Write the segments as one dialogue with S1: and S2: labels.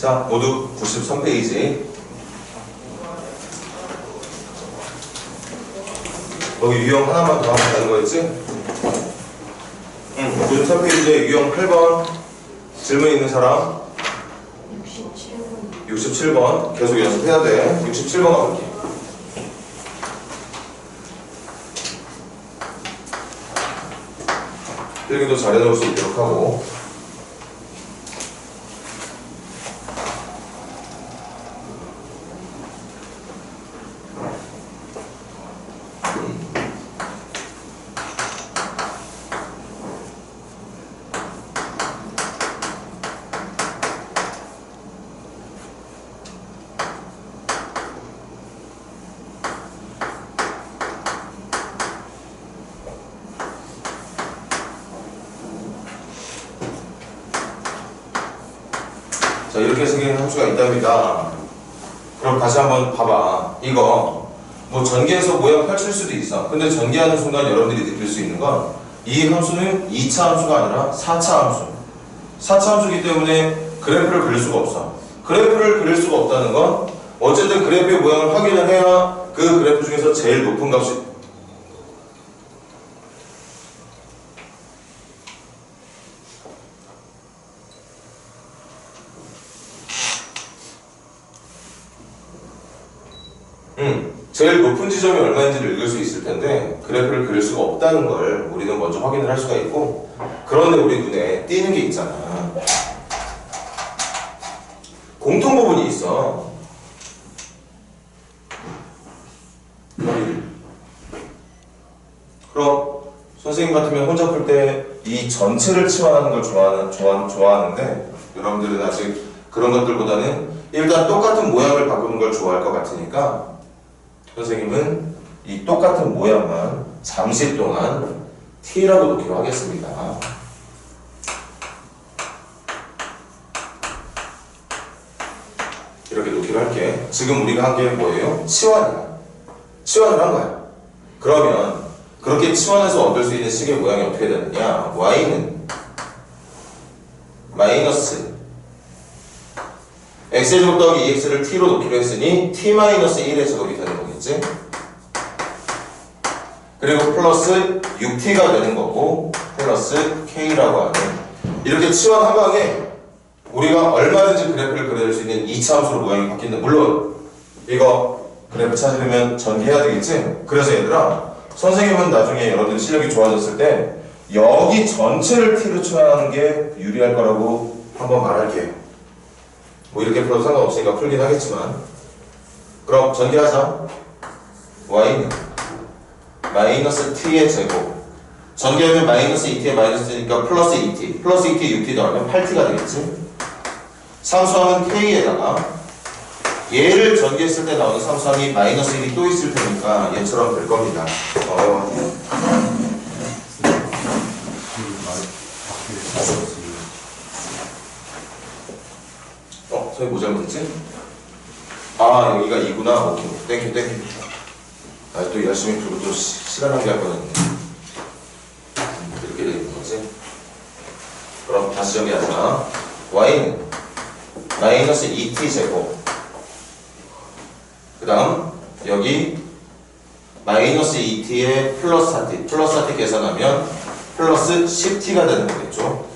S1: 자, 모두 93페이지. 여기 유형 하나만 더 하면 되는 거였지? 93페이지에 유형 8번. 질문 있는 사람? 67번. 계속 연습해야 돼. 67번 가볼게. 필기도 잘 해놓을 수 있도록 하고. 자, 이렇게 생긴 함수가 있답니다. 그럼 다시 한번 봐봐. 이거 뭐 전개해서 모양 펼칠 수도 있어. 근데 전개하는 순간 여러분들이 느낄 수 있는 건 이 함수는 2차 함수가 아니라 4차 함수. 4차 함수이기 때문에 그래프를 그릴 수가 없어. 그래프를 그릴 수가 없다는 건 어쨌든 그래프의 모양을 확인을 해야 그 그래프 중에서 제일 높은 값이 제일 높은 지점이 얼마인지를 읽을 수 있을 텐데 그래프를 그릴 수가 없다는 걸 우리는 먼저 확인을 할 수가 있고, 그런데 우리 눈에 띄는 게 있잖아. 공통 부분이 있어. 그럼 선생님 같으면 혼자 풀 때 이 전체를 치환하는 걸 좋아하는데 여러분들은 아직 그런 것들보다는 일단 똑같은 모양을 바꾸는 걸 좋아할 것 같으니까 선생님은 이 똑같은 모양만 잠시 동안 T라고 놓기로 하겠습니다. 이렇게 놓기로 할게. 지금 우리가 한 게 뭐예요? 치환이야. 치환을 한 거야. 그러면 그렇게 치환해서 얻을 수 있는 식의 모양이 어떻게 되느냐? Y는 마이너스 x의 제곱 더하기 2x를 t로 놓기로 했으니 t-1의 제곱이 되는 거겠지? 그리고 플러스 6t가 되는 거고 플러스 k라고 하는, 이렇게 치환 한 방에 우리가 얼마든지 그래프를 그려낼 수 있는 2차 함수로 모양이 바뀐다. 물론 이거 그래프 찾으려면 전개해야 되겠지? 그래서 얘들아, 선생님은 나중에 여러분들 실력이 좋아졌을 때 여기 전체를 t로 치환하는 게 유리할 거라고 한번 말할게요. 뭐 이렇게 풀어도 상관없으니까 풀긴 하겠지만, 그럼 전개하자. y는 마이너스 t의 제곱, 전개하면 마이너스 2t에 마이너스 t니까 플러스 2t, 플러스 2t 6t 더하면 8t가 되겠지. 상수항은 k에다가 얘를 전개했을 때 나오는 상수항이 마이너스 1이 또 있을 테니까 얘처럼 될 겁니다. 선생님 뭐 잘못했지? 아, 여기가 2구나. 오케이. 땡큐. 아, 또 열심히 풀고 또 시간 낭비할 거는 이렇게 되는 거지. 그럼 다시 정리하자. y는 마이너스 2t 제곱, 그 다음 여기 마이너스 2t에 플러스 4t, 플러스 4t 계산하면 플러스 10t가 되는 거겠죠.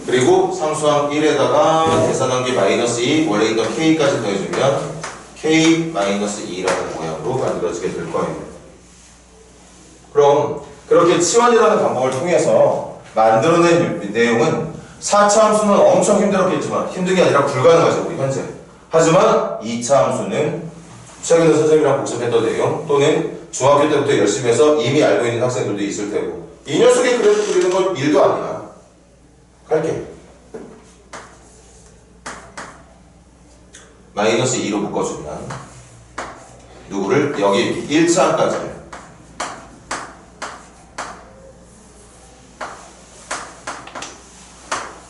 S1: 그리고 상수항 1에다가 계산한 게 마이너스 2, 원래 있던 k까지 더해주면 k-2라는 모양으로 만들어지게 될 거예요. 그럼 그렇게 치환이라는 방법을 통해서 만들어낸 내용은 4차 함수는 엄청 힘들었겠지만, 힘든 게 아니라 불가능하죠, 우리 현재. 하지만 2차 함수는 최근에 선생님이랑 복습했던 내용, 또는 중학교 때부터 열심히 해서 이미 알고 있는 학생들도 있을 테고, 이 녀석이 그래프 그리는 건 일도 아니야. 갈게. 마이너스 2로 묶어주면 누구를? 여기 1차까지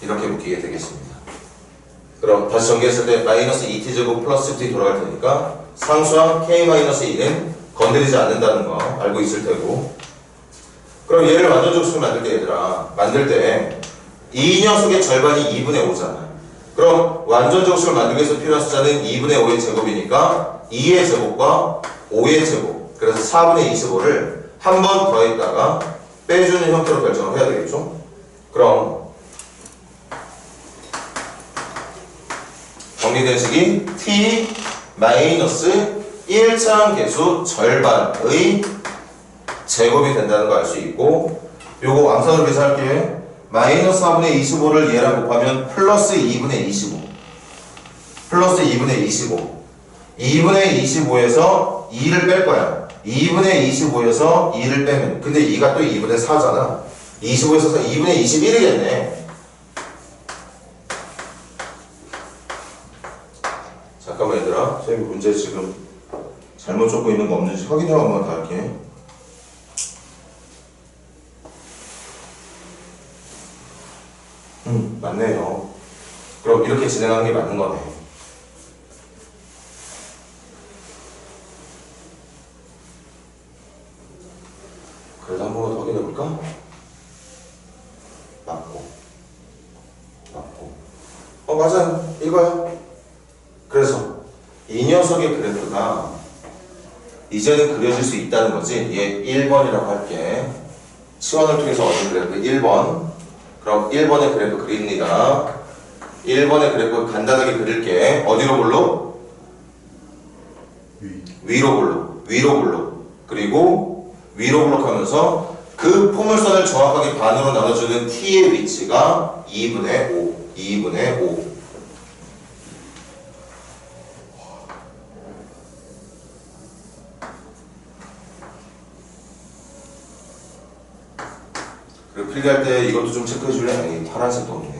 S1: 이렇게 묶이게 되겠습니다. 그럼 다시 정리했을 때 마이너스 2t제곱 플러스 10t 돌아갈 테니까 상수항 k-2는 건드리지 않는다는 거 알고 있을 테고, 그럼 얘를 완전 접수를 만들 때 얘들아, 만들 때 이 녀석의 절반이 2분의 5잖아. 그럼 완전 정식을 만들기 위해서 필요한 숫자는 2분의 5의 제곱이니까 2의 제곱과 5의 제곱, 그래서 4분의 25를 한 번 더했다가 빼주는 형태로 결정을 해야 되겠죠. 그럼 정리된 식이 t 마이너스 1차항 계수 절반의 제곱이 된다는 거 알 수 있고, 요거 암산으로 계산할게요. 마이너스 4분의 25를 얘랑 곱하면 플러스 2분의 25, 플러스 2분의 25, 2분의 25에서 2를 뺄 거야. 2분의 25에서 2를 빼면, 근데 2가 또 2분의 4잖아. 25에서 2분의 21이겠네. 잠깐만 얘들아, 선생님 문제 지금 잘못 적고 있는 거 없는지 확인하고 한번 더 할게. 맞네요. 그럼 이렇게 진행하는 게 맞는 거네. 그래도 한 번만 더 확인해 볼까? 맞고. 맞아요. 이거야. 그래서 이 녀석의 그래프가 이제는 그려질 수 있다는 거지. 얘 1번이라고 할게. 치환을 통해서 얻은 그래프 1번. 그럼 1번의 그래프 그립니다. 1번의 그래프 간단하게 그릴게. 어디로 볼로? 위로 볼로. 위로 볼로. 그리고 위로 볼록하면서 그 포물선을 정확하게 반으로 나눠주는 t의 위치가 2분의 5. 2분의 5. 그리고 필기할 때 이것도 좀 체크해 줄래? 아니, 파란색도 없네.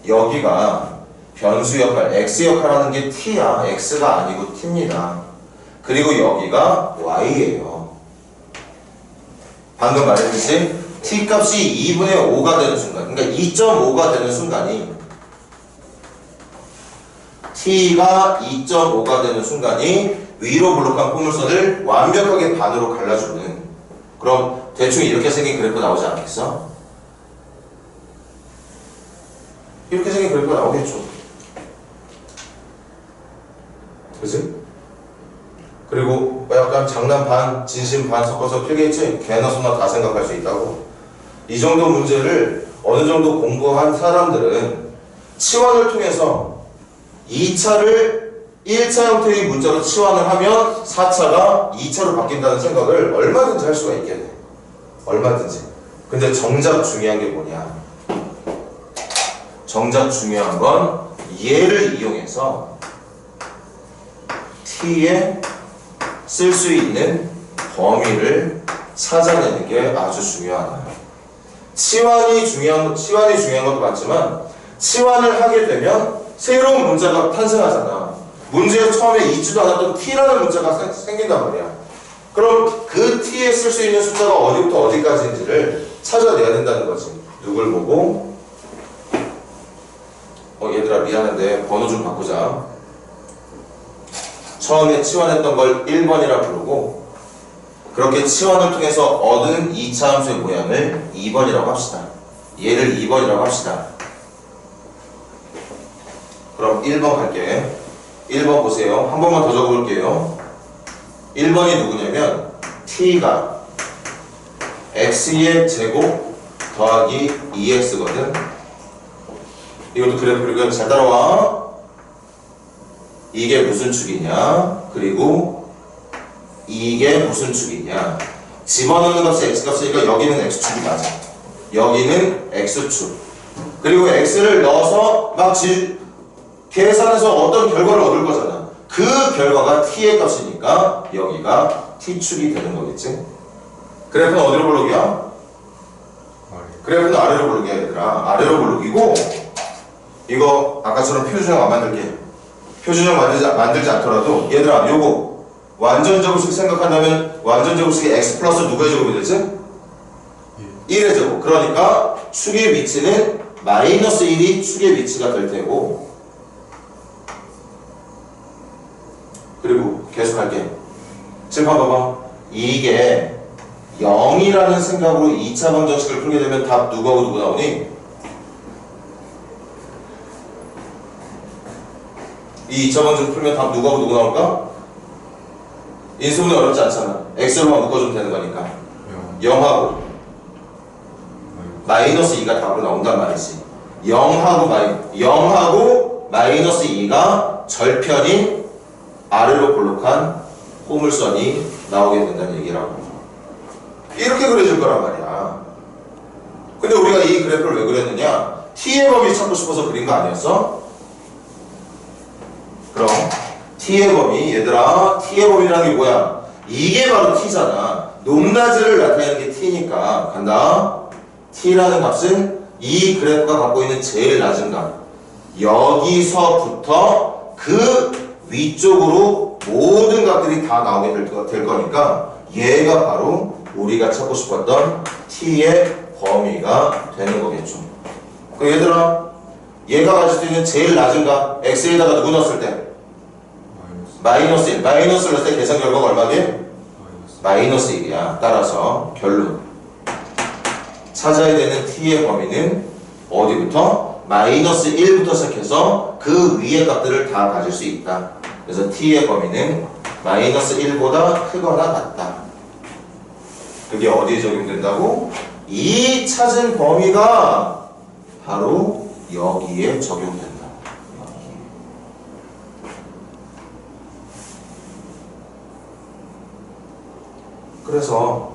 S1: 여기가 변수 역할, x 역할하는 게 t야. x가 아니고 t입니다. 그리고 여기가 y예요. 방금 말했듯이 t 값이 2분의 5가 되는 순간, 그러니까 2.5가 되는 순간이, t가 2.5가 되는 순간이 위로 블록한 포물선을 완벽하게 반으로 갈라주는, 그럼 대충 이렇게 생긴 그래프 나오지 않겠어? 이렇게 생긴 그래프가 나오겠죠. 그치? 그리고 약간 장난 반, 진심 반 섞어서 필기했지? 개나 소나 다 생각할 수 있다고. 이 정도 문제를 어느 정도 공부한 사람들은 치환을 통해서 2차를 1차 형태의 문자로 치환을 하면 4차가 2차로 바뀐다는 생각을 얼마든지 할 수가 있겠네. 얼마든지. 근데 정작 중요한 게 뭐냐? 정작 중요한 건 얘를 이용해서 t에 쓸 수 있는 범위를 찾아내는 게 아주 중요하다. 치환이 중요한 것도 맞지만, 치환을 하게 되면 새로운 문자가 탄생하잖아. 문제에 처음에 있지도 않았던 t라는 문자가 생긴단 말이야. 그럼 그 t에 쓸 수 있는 숫자가 어디부터 어디까지인지를 찾아내야 된다는 거지. 누굴 보고? 얘들아 미안한데 번호 좀 바꾸자. 처음에 치환했던 걸 1번이라 부르고, 그렇게 치환을 통해서 얻은 2차 함수의 모양을 2번이라고 합시다. 얘를 2번이라고 합시다. 그럼 1번 갈게. 1번 보세요. 한 번만 더 적어볼게요. 1번이 누구냐면 t가 x의 제곱 더하기 2x거든. 이것도 그래프 그리고 잘 따라와. 이게 무슨 축이냐? 그리고 이게 무슨 축이냐? 집어넣는 값이 x값이니까 여기는 x축이 맞아. 여기는 x축. 그리고 x를 넣어서 막 계산해서 어떤 결과를 얻을 거잖아. 그 결과가 t의 값이니까 여기가 t축이 되는 거겠지? 그래프는 어디로 볼록이야? 그래프는 아래로 볼록이야 얘들아. 아래로 볼록이고, 이거 아까처럼 표준형 안 만들게. 표준형 만들지 않더라도 얘들아 요거 완전 제곱식 생각한다면 완전 제곱식이 x 플러스 누구의 제곱이 되지? 1의 제곱. 그러니까 축의 위치는 마이너스 1이 축의 위치가 될 테고, 그리고 계속할게. 칠판 봐봐. 이게 0이라는 생각으로 2차 방정식을 풀게 되면 답 누구하고 누구 나오니? 이 2차 방정식 풀면 답 누구하고 누구 나올까? 인수분해 어렵지 않잖아. x로만 묶어주면 되는 거니까 0하고 마이너스 2가 답으로 나온단 말이지. 0하고 마이너스 2가 절편인 아래로 볼록한 호물선이 나오게 된다는 얘기라고. 이렇게 그려질 거란 말이야. 근데 우리가 이 그래프를 왜 그렸느냐? t의 범위 찾고 싶어서 그린 거 아니었어? 그럼 t의 범위, 얘들아, t의 범위라는 게 뭐야? 이게 바로 t잖아. 높낮이를 나타내는 게 t니까 간다. t라는 값은 이 그래프가 갖고 있는 제일 낮은 값, 여기서부터 그 위쪽으로 모든 값들이 다 나오게 될 거니까 얘가 바로 우리가 찾고 싶었던 t의 범위가 되는 거겠죠. 그럼 얘들아, 얘가 가질 수 있는 제일 낮은 값 x에다가 누구 넣었을 때? 마이너스 1. 마이너스를 넣었을 때 계산 결과가 얼마게? 마이너스 1이야. 따라서 결론, 찾아야 되는 t의 범위는 어디부터? 마이너스 1부터 시작해서 그 위의 값들을 다 가질 수 있다. 그래서 t의 범위는 마이너스 1보다 크거나 같다. 그게 어디에 적용된다고? 이 찾은 범위가 바로 여기에 적용된다. 그래서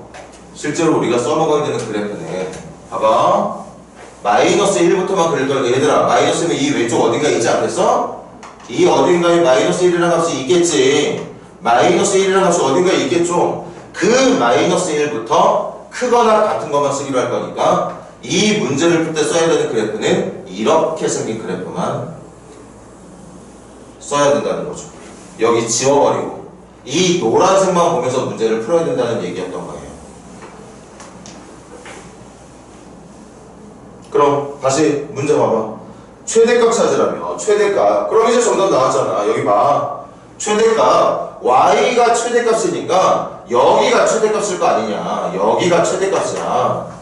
S1: 실제로 우리가 써먹어야 되는 그래프는 봐봐, 마이너스 1부터만 그릴 거야. 얘들아, 마이너스면 이 왼쪽 어딘가 있지 않겠어? 이 어딘가에 마이너스 1이라는 값이 있겠지. 마이너스 1이라는 값이 어딘가에 있겠죠. 그 마이너스 1부터 크거나 같은 것만 쓰기로 할 거니까 이 문제를 풀 때 써야 되는 그래프는 이렇게 생긴 그래프만 써야 된다는 거죠. 여기 지워버리고 이 노란색만 보면서 문제를 풀어야 된다는 얘기였던 거예요. 그럼 다시 문제 봐봐. 최대값 찾으라며. 최대값. 그럼 이제 정답 나왔잖아. 여기 봐. 최대값. y가 최대값이니까 여기가 최대값일 거 아니냐. 여기가 최대값이야.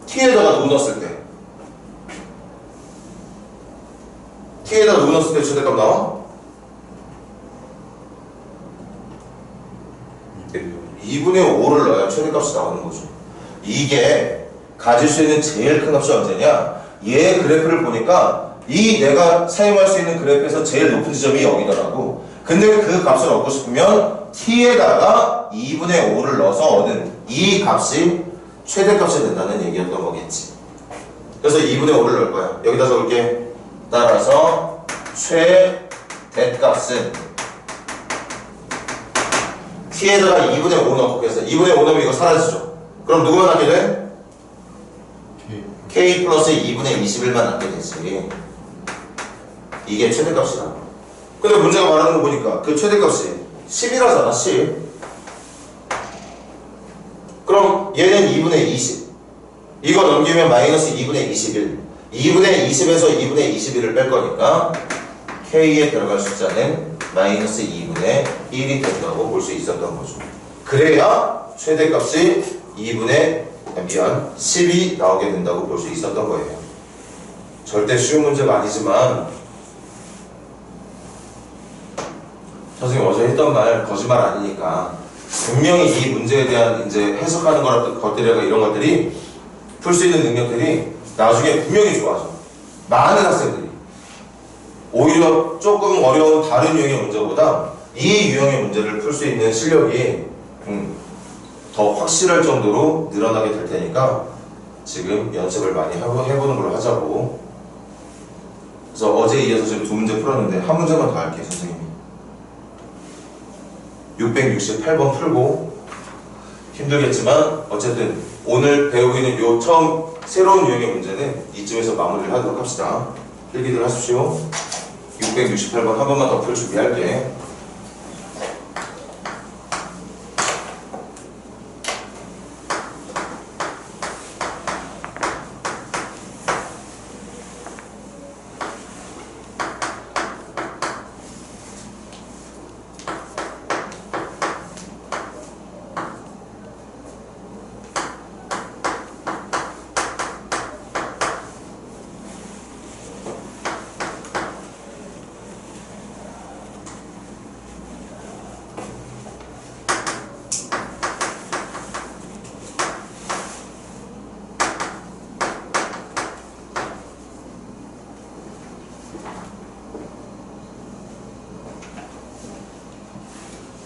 S1: t에다가 누구 넣었을 때? t에다가 누구 넣었을 때 최대값 나와? 2분의 5를 넣어야 최대값이 나오는 거죠. 이게 가질 수 있는 제일 큰 값이 언제냐? 얘 그래프를 보니까 이 내가 사용할 수 있는 그래프에서 제일 높은 지점이 여기더라고. 근데 그 값을 얻고 싶으면 t에다가 2분의 5를 넣어서 얻은 이 값이 최대값이 된다는 얘기였던 거겠지. 그래서 2분의 5를 넣을 거야. 여기다 적을게. 따라서 최대값은 t에다가 2분의 5 넣고 했어. 2분의 5 넣으면 이거 사라지죠. 그럼 누구만 남게 돼? k 플러스 2분의 21만 남게 되지. 이게 최대값이다. 근데 문제가 말하는 거 보니까 그 최대값이 10이라잖아. 10. 그럼 얘는 2분의 20. 이거 넘기면 마이너스 2분의 21. 2분의 20에서 2분의 21을 뺄 거니까 k에 들어갈 숫자는 마이너스 2분의 1이 된다고 볼 수 있었던 거죠. 그래야 최대값이 10이 나오게 된다고 볼 수 있었던 거예요. 절대 쉬운 문제가 아니지만 선생님 어제 했던 말 거짓말 아니니까 분명히 이 문제에 대한 이제 해석하는 것들이나 이런 것들이 풀 수 있는 능력들이 나중에 분명히 좋아져. 많은 학생들이 오히려 조금 어려운 다른 유형의 문제보다 이 유형의 문제를 풀 수 있는 실력이 더 확실할 정도로 늘어나게 될 테니까 지금 연습을 많이 해보는 걸로 하자고. 그래서 어제에 이어서 지금 두 문제 풀었는데 한 문제만 더 할게요. 선생님이 668번 풀고 힘들겠지만 어쨌든 오늘 배우고 있는 요 처음 새로운 유형의 문제는 이쯤에서 마무리를 하도록 합시다. 필기들 하십시오. 668번 한 번만 더 풀 준비할게.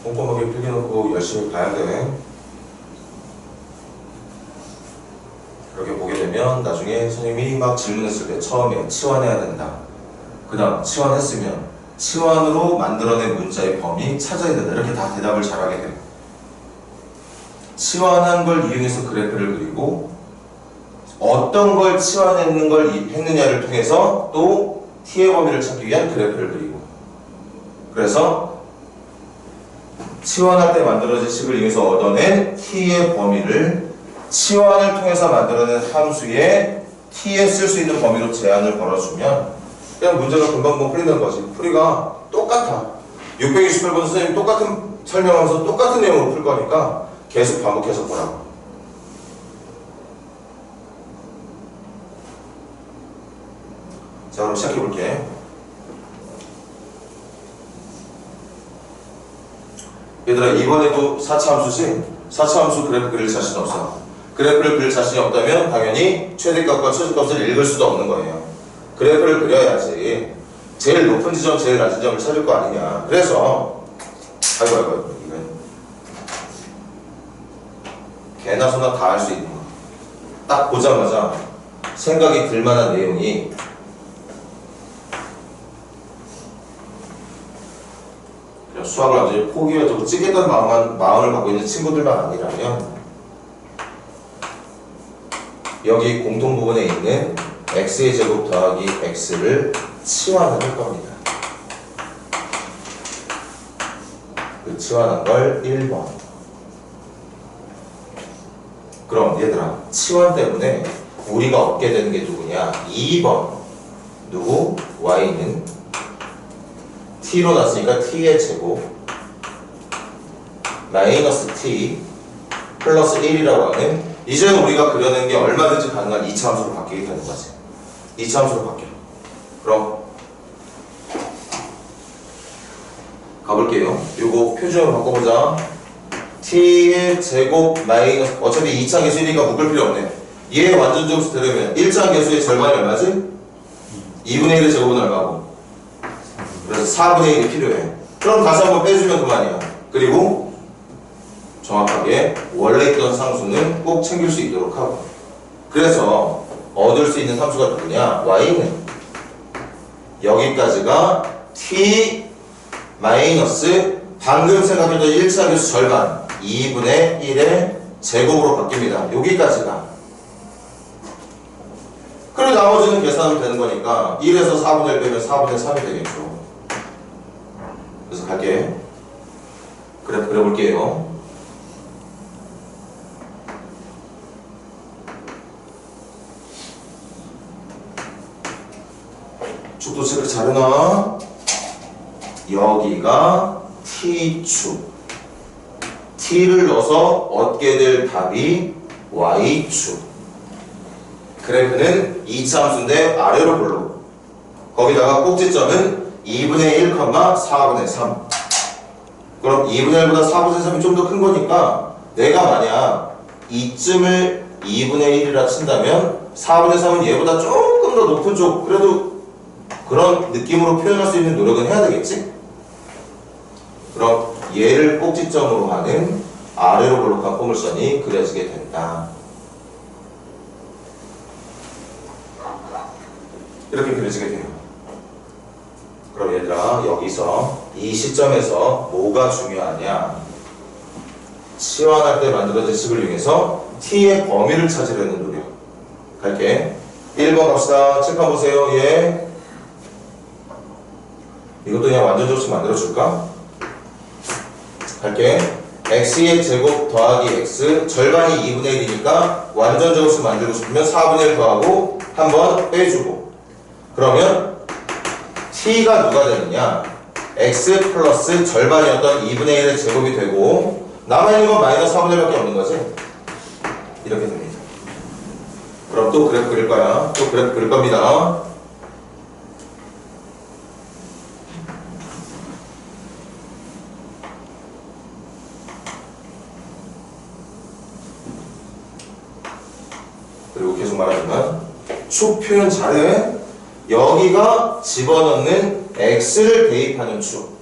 S1: 꼼꼼하게 필기놓고 열심히 봐야 돼. 이렇게 보게 되면 나중에 선생님이 막 질문했을 때 처음에 치환해야 된다. 그 다음 치환했으면 치환으로 만들어낸 문자의 범위 찾아야 된다. 이렇게 다 대답을 잘하게 돼. 치환한 걸 이용해서 그래프를 그리고 어떤 걸 치환했는 걸 했느냐를 통해서 또 t의 범위를 찾기 위한 그래프를 그리고 그래서 치환할 때 만들어진 식을 이용해서 얻어낸 t의 범위를 치환을 통해서 만들어낸 함수에 t에 쓸 수 있는 범위로 제한을 걸어주면 그냥 문제가 금방 풀리는 거지. 풀이가 똑같아. 628번 선생님 똑같은 설명하면서 똑같은 내용으로 풀 거니까 계속 반복해서 보라고. 자, 그럼 시작해 볼게. 얘들아, 이번에도 4차 함수지? 4차 함수 그래프 그릴 자신 없어. 그래프를 그릴 자신이 없다면 당연히 최대값과 최저값을 읽을 수도 없는 거예요. 그래프를 그려야지 제일 높은 지점, 제일 낮은 점을 찾을 거 아니냐. 그래서 아이고 이건 개나 소나 다 할 수 있는 거. 딱 보자마자 생각이 들만한 내용이 그냥 수학을 완전히 포기하자고 찌겠다는 마음을 갖고 있는 친구들만 아니라면 여기 공통 부분에 있는 x의 제곱 더하기 x를 치환할 겁니다. 그 치환한 걸 1번. 그럼 얘들아, 치환 때문에 우리가 얻게 되는 게 누구냐? 2번. 누구? y는 t로 났으니까 t의 제곱 마이너스 t 플러스 1이라고 하는 이제 우리가 그려낸 게 얼마든지 가능한 2차 함수로 바뀌게 되는 거지. 2차 함수로 바뀌어. 그럼 가볼게요. 요거 표준으로 바꿔보자. t의 제곱 마이너스 어차피 2차 계수니까 묶을 필요 없네. 얘 완전 점수 되려면 1차 계수의 절반이 얼마지? 2분의 1의 제곱은 얼마고? 그래서 4분의 1이 필요해. 그럼 다시 한번 빼주면 그만이야. 그리고 정확하게 원래 있던 상수는 꼭 챙길 수 있도록 하고 그래서 얻을 수 있는 함수가 누구냐? y는 여기까지가 t 마이너스 방금 생각했던 1차 계수 절반 2분의 1의 제곱으로 바뀝니다. 여기까지가. 그리고 나머지는 계산하면 되는 거니까 1에서 4분의 1 빼면 4분의 3이 되겠죠. 그래서 갈게. 그래프 그려볼게요. 축도 체크 잘해놔. 여기가 t축. t를 넣어서 얻게 될 답이 y축. 그래프는 2차 함수인데 아래로 불러. 거기다가 꼭지점은 2분의 1, 4분의 3. 그럼 2분의 1보다 4분의 3이 좀 더 큰 거니까 내가 만약 이쯤을 2분의 1이라 친다면 4분의 3은 얘보다 조금 더 높은 쪽 그래도 그런 느낌으로 표현할 수 있는 노력은 해야 되겠지? 그럼 얘를 꼭지점으로 하는 아래로 볼록한 포물선이 그려지게 된다. 이렇게 그려지게 돼요. 그럼 얘들아 여기서 이 시점에서 뭐가 중요하냐? 치환할 때 만들어진 식을 이용해서 t의 범위를 찾으려는 노력. 갈게. 1번 갑시다. 칠판 보세요. 예. 이것도 그냥 완전 접수 만들어줄까? 갈게. x의 제곱 더하기 x 절반이 2분의 1이니까 완전 접수 만들고 싶으면 4분의 1 더하고 한번 빼주고 그러면 t가 누가 되느냐? x 플러스 절반이었던 2분의 1의 제곱이 되고 남아있는 건 마이너스 4분의 1밖에 없는 거지? 이렇게 됩니다. 그럼 또 그래프 그릴 거야. 또 그래프 그릴 겁니다. 그리고 계속 말하지만 축 표현 잘해. 여기가 집어넣는 x를 대입하는 축.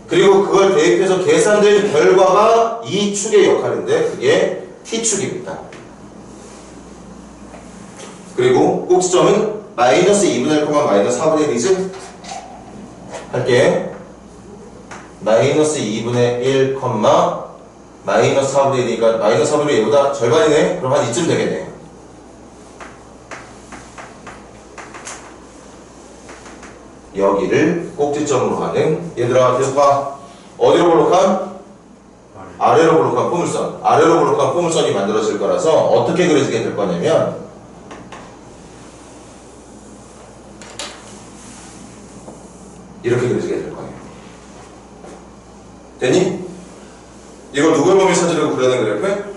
S1: 그리고 그걸 대입해서 계산된 결과가 이 축의 역할인데 그게 t축입니다. 그리고 꼭지점은 마이너스 2분의 1, 마이너스 4분의 1이지? 할게. 마이너스 2분의 1, 마이너스 4분의 1이니까 마이너스 4분의 1보다 절반이네? 그럼 한 이쯤 되겠네. 여기를 꼭지점으로 하는, 얘들아 계속 봐. 어디로 볼록한? 아래로 볼록한 포물선. 아래로 볼록한 포물선이 만들어질 거라서 어떻게 그려지게 될 거냐면 이렇게 그려지게 될 거예요. 됐니? 이걸 누구의 범위 찾으려고 그려낸 그래프?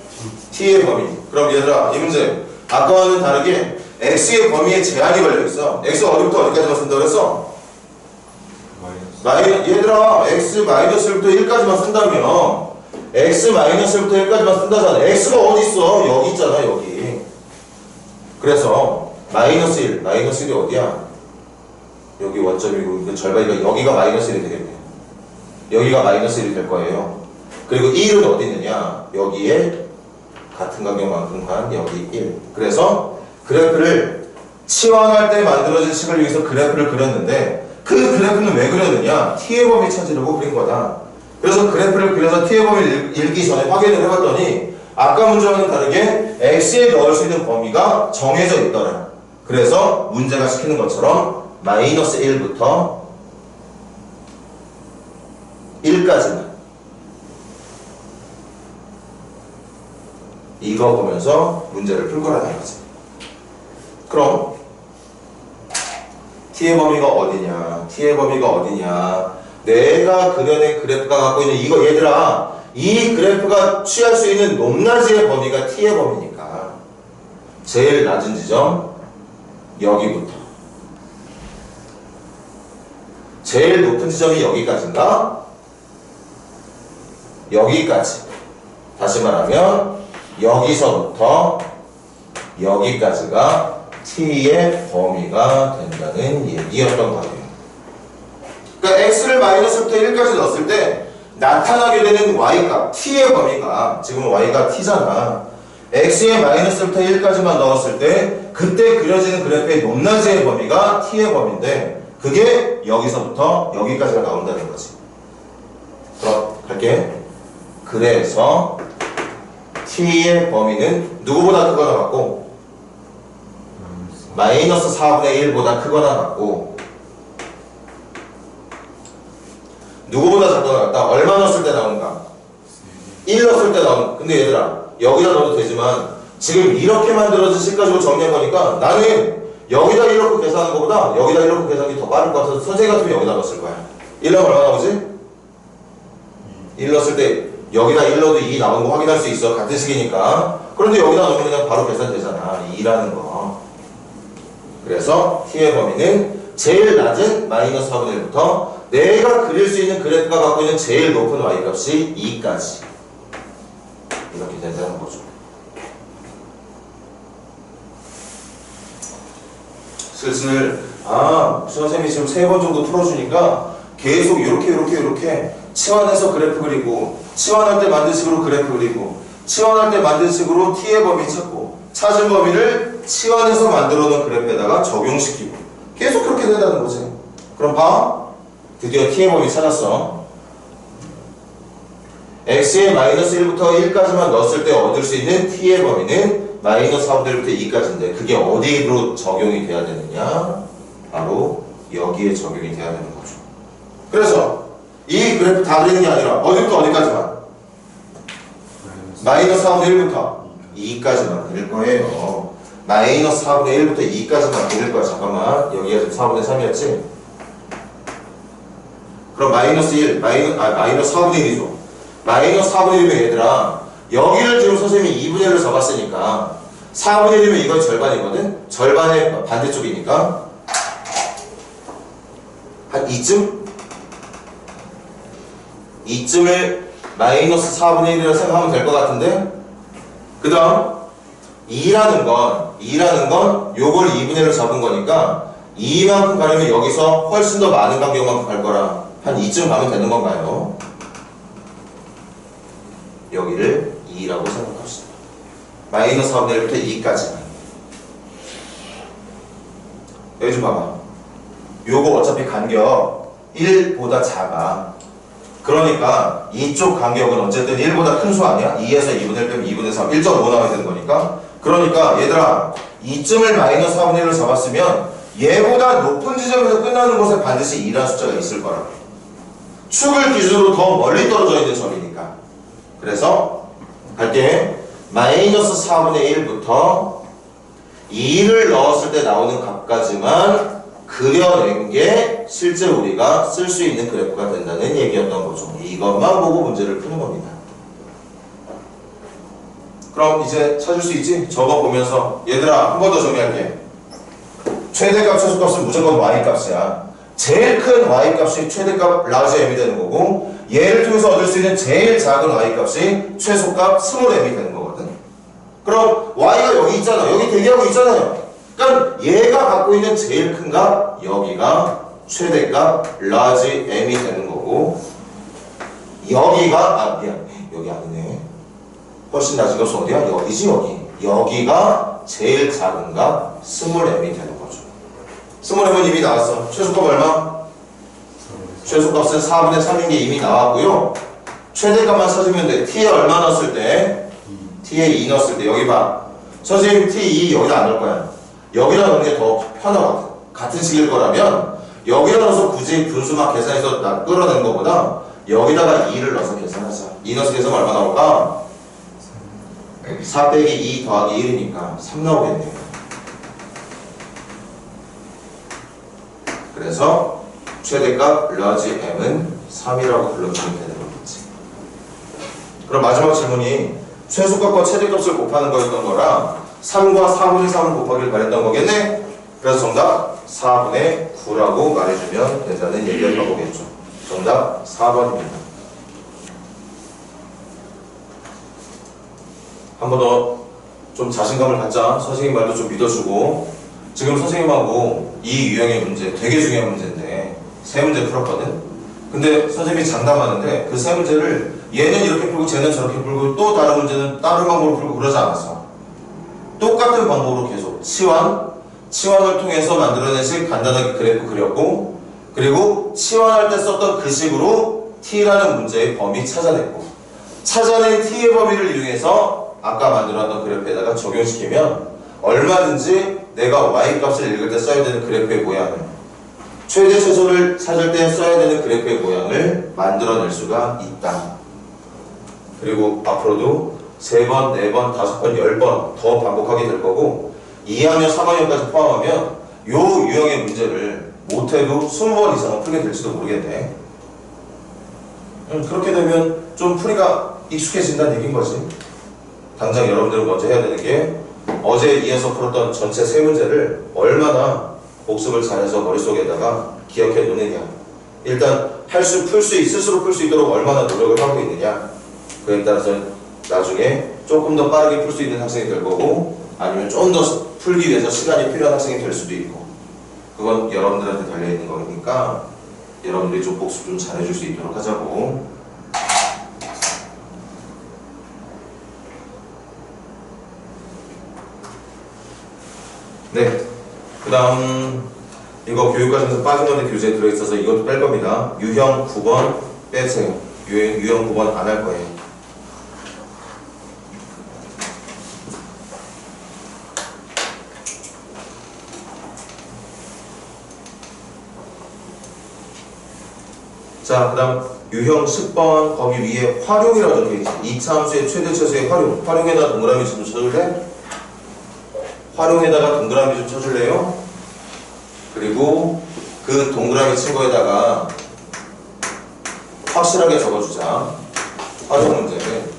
S1: t의 범위. 그럼 얘들아 이 문제 아까와는 다르게 x의 범위에 제한이 걸려있어. x 어디부터 어디까지만 쓴다고 했어? 얘들아 x 마이너스 1부터 1까지만 쓴다며 x 마이너스 1부터 1까지만 쓴다잖아. x가 어디 있어? 여기 있잖아 여기. 그래서 마이너스 1, 마이너스 1이 어디야? 여기 원점이고 그 절반이니까 여기가 마이너스 1이 되겠네. 여기가 마이너스 1이 될 거예요. 그리고 1은 어디 있느냐? 여기에 같은 간격만큼 한 여기 1. 그래서 그래프를 치환할 때 만들어진 식을 위해서 그래프를 그렸는데 그 그래프는 왜 그렸느냐? t의 범위 찾으려고 그린 거다. 그래서 그래프를 그려서 t의 범위를 읽기 전에 확인을 해봤더니 아까 문제와는 다르게 x에 넣을 수 있는 범위가 정해져 있더라. 그래서 문제가 시키는 것처럼 마이너스 1부터 1까지는 이거 보면서 문제를 풀 거라는 거지. 그럼 t의 범위가 어디냐? t의 범위가 어디냐? 내가 그려낸 그래프가 갖고 있는 이거 얘들아 이 그래프가 취할 수 있는 높낮이의 범위가 t의 범위니까 제일 낮은 지점 여기부터 제일 높은 지점이 여기까지인가? 여기까지. 다시 말하면 여기서부터 여기까지가 t의 범위가 된다는 얘기였던 거예요. 그러니까 x를 마이너스부터 1까지 넣었을 때 나타나게 되는 y값, t의 범위가 지금 y가 t잖아. x의 마이너스부터 1까지만 넣었을 때 그때 그려지는 그래프의 높낮이의 범위가 t의 범위인데 그게 여기서부터 여기까지가 나온다는 거지. 그럼 갈게. 그래서 t의 범위는 누구보다 크거나 같고 마이너스 4분의 1보다 크거나 같고 누구보다 작거나 같다. 얼마 넣었을 때 나온가? 1 넣었을 때 나온. 근데 얘들아 여기다 넣어도 되지만 지금 이렇게 만들어진 식 가지고 정리한 거니까 나는 여기다 1 넣고 계산하는 것보다 여기다 1 넣고 계산이 더 빠를 것 같아서 선생님 같으면 여기다 넣었을 거야. 1 넣으면 얼마 나오지? 1 넣었을 때 여기다 1 넣어도 2 나온 거 확인할 수 있어. 같은 식이니까. 그런데 여기다 넣으면 그냥 바로 계산되잖아. 2라는 거. 그래서 t의 범위는 제일 낮은 마이너스 4분의 1부터 내가 그릴 수 있는 그래프가 갖고 있는 제일 높은 y값이 2까지 이렇게 된다는 거죠. 슬슬 선생님이 지금 3번 정도 풀어주니까 계속 이렇게 치환해서 그래프 그리고 치환할 때 만든 식으로 그래프 그리고 치환할 때 만든 식으로 t의 범위 찾고 찾은 범위를 치환해서 만들어 놓은 그래프에다가 적용시키고 계속 그렇게 된다는 거지. 그럼 봐. 드디어 t의 범위 찾았어. x의 마이너스 1부터 1까지만 넣었을 때 얻을 수 있는 t의 범위는 마이너스 4분의 1부터 2까지인데 그게 어디로 적용이 돼야 되느냐? 바로 여기에 적용이 돼야 되는 거죠. 그래서 이 그래프 다 그리는 게 아니라 어디부터 어디까지만? 마이너스 4분의 1부터 2까지만 그릴 거예요. 마이너스 4분의 1부터 2까지만 그릴 거야. 잠깐만 여기가 지금 4분의 3이었지? 그럼 마이너스 1, 마이너스 4분의 1이죠. 마이너스 4분의 1이면 얘들아 여기를 지금 선생님이 2분의 1로 잡았으니까 4분의 1이면 이건 절반이거든? 절반의 반대쪽이니까 한 이쯤? 이쯤을 마이너스 4분의 1이라고 생각하면 될 것 같은데 그 다음 2라는 건 요걸 2분의 1로 잡은 거니까 2만큼 가려면 여기서 훨씬 더 많은 간격만큼 갈 거라 한 2쯤 가면 되는 건가요? 여기를 2라고 생각합시다. 마이너스 4분의 1부터 2까지. 여기 좀 봐봐. 요거 어차피 간격 1보다 작아. 그러니까 이쪽 간격은 어쨌든 1보다 큰 수 아니야? 2에서 2분의 1 빼면 2분의 3, 1.5 나와야 되는 거니까. 그러니까 얘들아, 2점을 마이너스 4분의 1로 잡았으면 얘보다 높은 지점에서 끝나는 곳에 반드시 2라는 숫자가 있을 거라고. 축을 기준으로 더 멀리 떨어져 있는 점이니까. 그래서 갈게. 마이너스 4분의 1부터 2를 넣었을 때 나오는 값까지만 그려낸 게 실제 우리가 쓸 수 있는 그래프가 된다는 얘기였던 거죠. 이것만 보고 문제를 푸는 겁니다. 그럼 이제 찾을 수 있지? 저거 보면서 얘들아 한 번 더 정리할게. 최대값, 최소값은 무조건 y값이야. 제일 큰 y값이 최대값 라지 m이 되는 거고 얘를 통해서 얻을 수 있는 제일 작은 y값이 최소값 스몰 m이 되는 거거든. 그럼 y가 여기 있잖아. 여기 대기하고 있잖아요. 그러니까 얘가 갖고 있는 제일 큰 값 여기가 최대값 라지 m이 되는 거고 여기가 미안 여기 아니네. 훨씬 낮은 값은 어디야? 여기지 여기. 여기가 제일 작은 값 스몰 m이 되는 거죠. 스몰 m은 이미 나왔어. 최소값 얼마? 최소값은 4분의 3인 게 이미 나왔고요. 최대값만 찾으면 돼. t에 얼마 넣었을 때? t에 2 넣었을 때 여기 봐. 선생님 t 2 여기다 안 넣을 거야. 여기다 넣는 게 더 편하거든. 같은 식일 거라면 여기다 넣어서 굳이 분수막 계산해서 끌어내는 것보다 여기다가 2를 넣어서 계산하자. 2 넣어서 계산하면 얼마 나올까? 4 빼기 2 더하기 1이니까 3 나오겠네요. 그래서 최대값 라지 m은 3이라고 불러주면 되는 거겠지. 그럼 마지막 질문이 최소값과 최대값을 곱하는 거였던 거라 3과 4분의 3을 곱하기를 바랬던 거겠네? 그래서 정답 4분의 9라고 말해주면 된다는 얘기를 해보겠죠. 정답 4번입니다. 한 번 더 좀 자신감을 갖자. 선생님 말도 좀 믿어주고. 지금 선생님하고 이 유형의 문제 되게 중요한 문제인데 세 문제 풀었거든? 근데 선생님이 장담하는데 그 세 문제를 얘는 이렇게 풀고 쟤는 저렇게 풀고 또 다른 문제는 다른 방법으로 풀고 그러지 않았어. 똑같은 방법으로 계속 치환을 통해서 만들어내신 간단하게 그래프 그렸고 그리고 치환할 때 썼던 그 식으로 t라는 문제의 범위 찾아냈고 찾아낸 t의 범위를 이용해서 아까 만들어놨던 그래프에다가 적용시키면 얼마든지 내가 y값을 읽을 때 써야 되는 그래프의 모양을 최대 최소를 찾을 때 써야 되는 그래프의 모양을 만들어낼 수가 있다. 그리고 앞으로도 3번, 4번, 5번, 10번 더 반복하게 될 거고 2학년, 3학년까지 포함하면 요 유형의 문제를 못해도 20번 이상은 풀게 될지도 모르겠네. 그렇게 되면 좀 풀이가 익숙해진다는 얘기인 거지. 당장 여러분들은 먼저 해야 되는 게 어제 이어서 풀었던 전체 세 문제를 얼마나 복습을 잘해서 머릿속에다가 기억해 놓느냐. 일단 풀 수 있을수록 풀 수 있도록 얼마나 노력을 하고 있느냐. 그에 따라서 나중에 조금 더 빠르게 풀 수 있는 학생이 될 거고 아니면 좀 더 풀기 위해서 시간이 필요한 학생이 될 수도 있고 그건 여러분들한테 달려있는 거니까 여러분들이 좀 복습 좀 잘해줄 수 있도록 하자고. 네, 그 다음 이거 교육과정에서 빠진 건데 교재에 들어있어서 이것도 뺄 겁니다. 유형 9번 빼세요. 유형 9번 안 할 거예요. 자, 그 다음 유형 10번 거기 위에 활용이라고 적혀있지. 이차 함수의 최대 최소의 활용에다 동그라미 좀 쳐줄래? 활용에다가 동그라미 좀 쳐줄래요? 그리고 그 동그라미 친 거에다가 확실하게 적어주자. 활용 문제는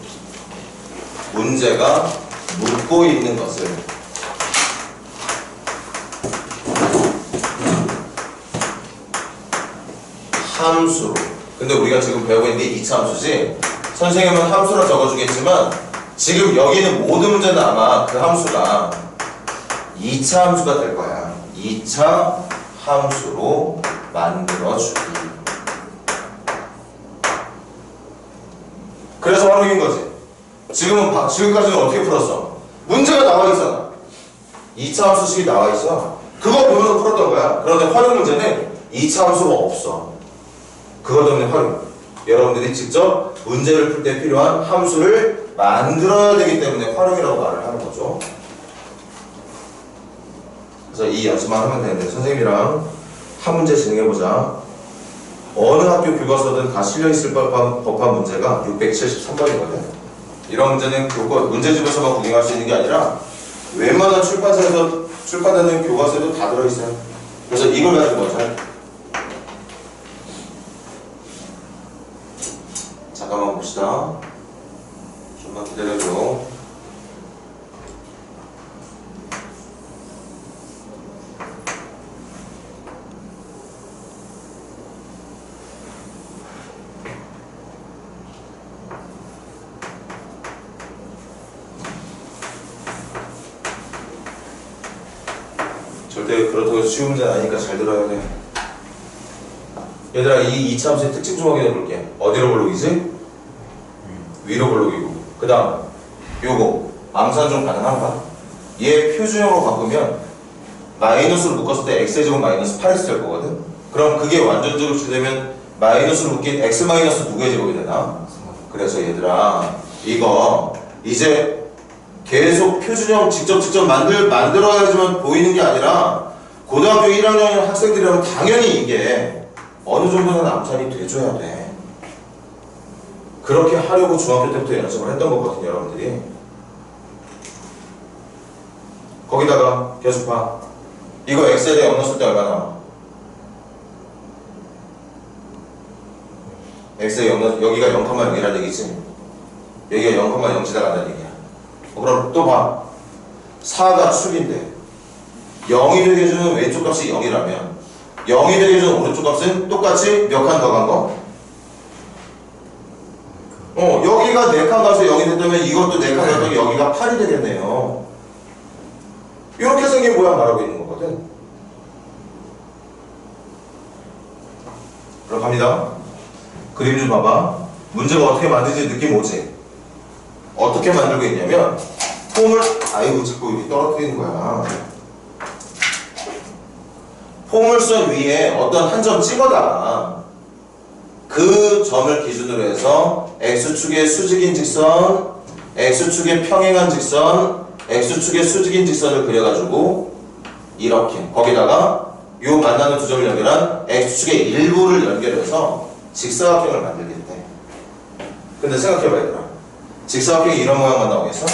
S1: 문제가 묻고 있는 것을 함수로. 근데 우리가 지금 배우고 있는 게 2차 함수지. 선생님은 함수로 적어주겠지만 지금 여기 있는 모든 문제는 아마 그 함수가 2차 함수가 될 거야. 2차 함수로 만들어주기. 활용인 거지. 지금까지는 어떻게 풀었어? 문제가 나와 있잖아. 2차 함수식이 나와 있어. 그거 보면서 풀었던 거야. 그런데 활용 문제는 2차 함수가 없어. 그것 때문에 활용. 여러분들이 직접 문제를 풀 때 필요한 함수를 만들어야 되기 때문에 활용이라고 말을 하는 거죠. 그래서 이 연습만 하면 되는데 선생님이랑 한 문제 진행해보자. 어느 학교 교과서든 다 실려있을 법한 문제가 673번이거든. 이런 문제는 문제집에서만 구경할 수 있는 게 아니라 웬만한 출판사에서 출판되는 교과서에도 다 들어있어요. 그래서 이걸 가지고 보자. 잠깐만 봅시다. 좀만 기다려줘. 절대 그렇다고 해서 쉬운 문제는 아니니까 잘 들어야 돼. 얘들아, 이 2차 함수의 특징 좀 확인해 볼게. 어디로 볼록이지? 위로 볼록이고. 그 다음 요거 암산 좀 가능한가? 얘 표준형으로 바꾸면 마이너스로 묶었을 때 x의 제곱 마이너스 8x 될 거거든? 그럼 그게 완전 제곱식 되면 마이너스로 묶인 x 마이너스 누구의 제곱이 되나? 그래서 얘들아, 이거 이제 계속 표준형 직접 만들어야지만 보이는 게 아니라 고등학교 1학년 학생들이라면 당연히 이게 어느 정도는 암산이 돼줘야 돼. 그렇게 하려고 중학교 때부터 연습을 했던 거거든요, 여러분들이. 거기다가 계속 봐. 이거 x에 대해 넣었을 때 얼마 나와? x에 여기가 0,0이란 얘기지. 여기가 0,0 지나간다는 얘기야. 그럼 또 봐. 4가 축인데 0이 되게 해주는 왼쪽 값이 0이라면 0이 되게 해주는 오른쪽 값은 똑같이 몇 칸 더 간 거? 여기가 4칸 가서 0이 됐다면 이것도 4칸 가서 여기가 8이 되겠네요. 이렇게 생긴 모양 말하고 있는 거거든. 그럼 갑니다. 그림 좀 봐봐. 문제가 어떻게 만드는지 느낌 오지? 어떻게 만들고 있냐면 아이고 자꾸 여기 떨어뜨리는 거야. 포물선 위에 어떤 한 점 찍어다가 그 점을 기준으로 해서 x축의 수직인 직선, x축의 평행한 직선, x축의 수직인 직선을 그려가지고 이렇게 거기다가 요 만나는 두 점을 연결한 x축의 일부를 연결해서 직사각형을 만들겠대. 근데 생각해봐 얘들아. 직사각형이 이런 모양만 나오겠어?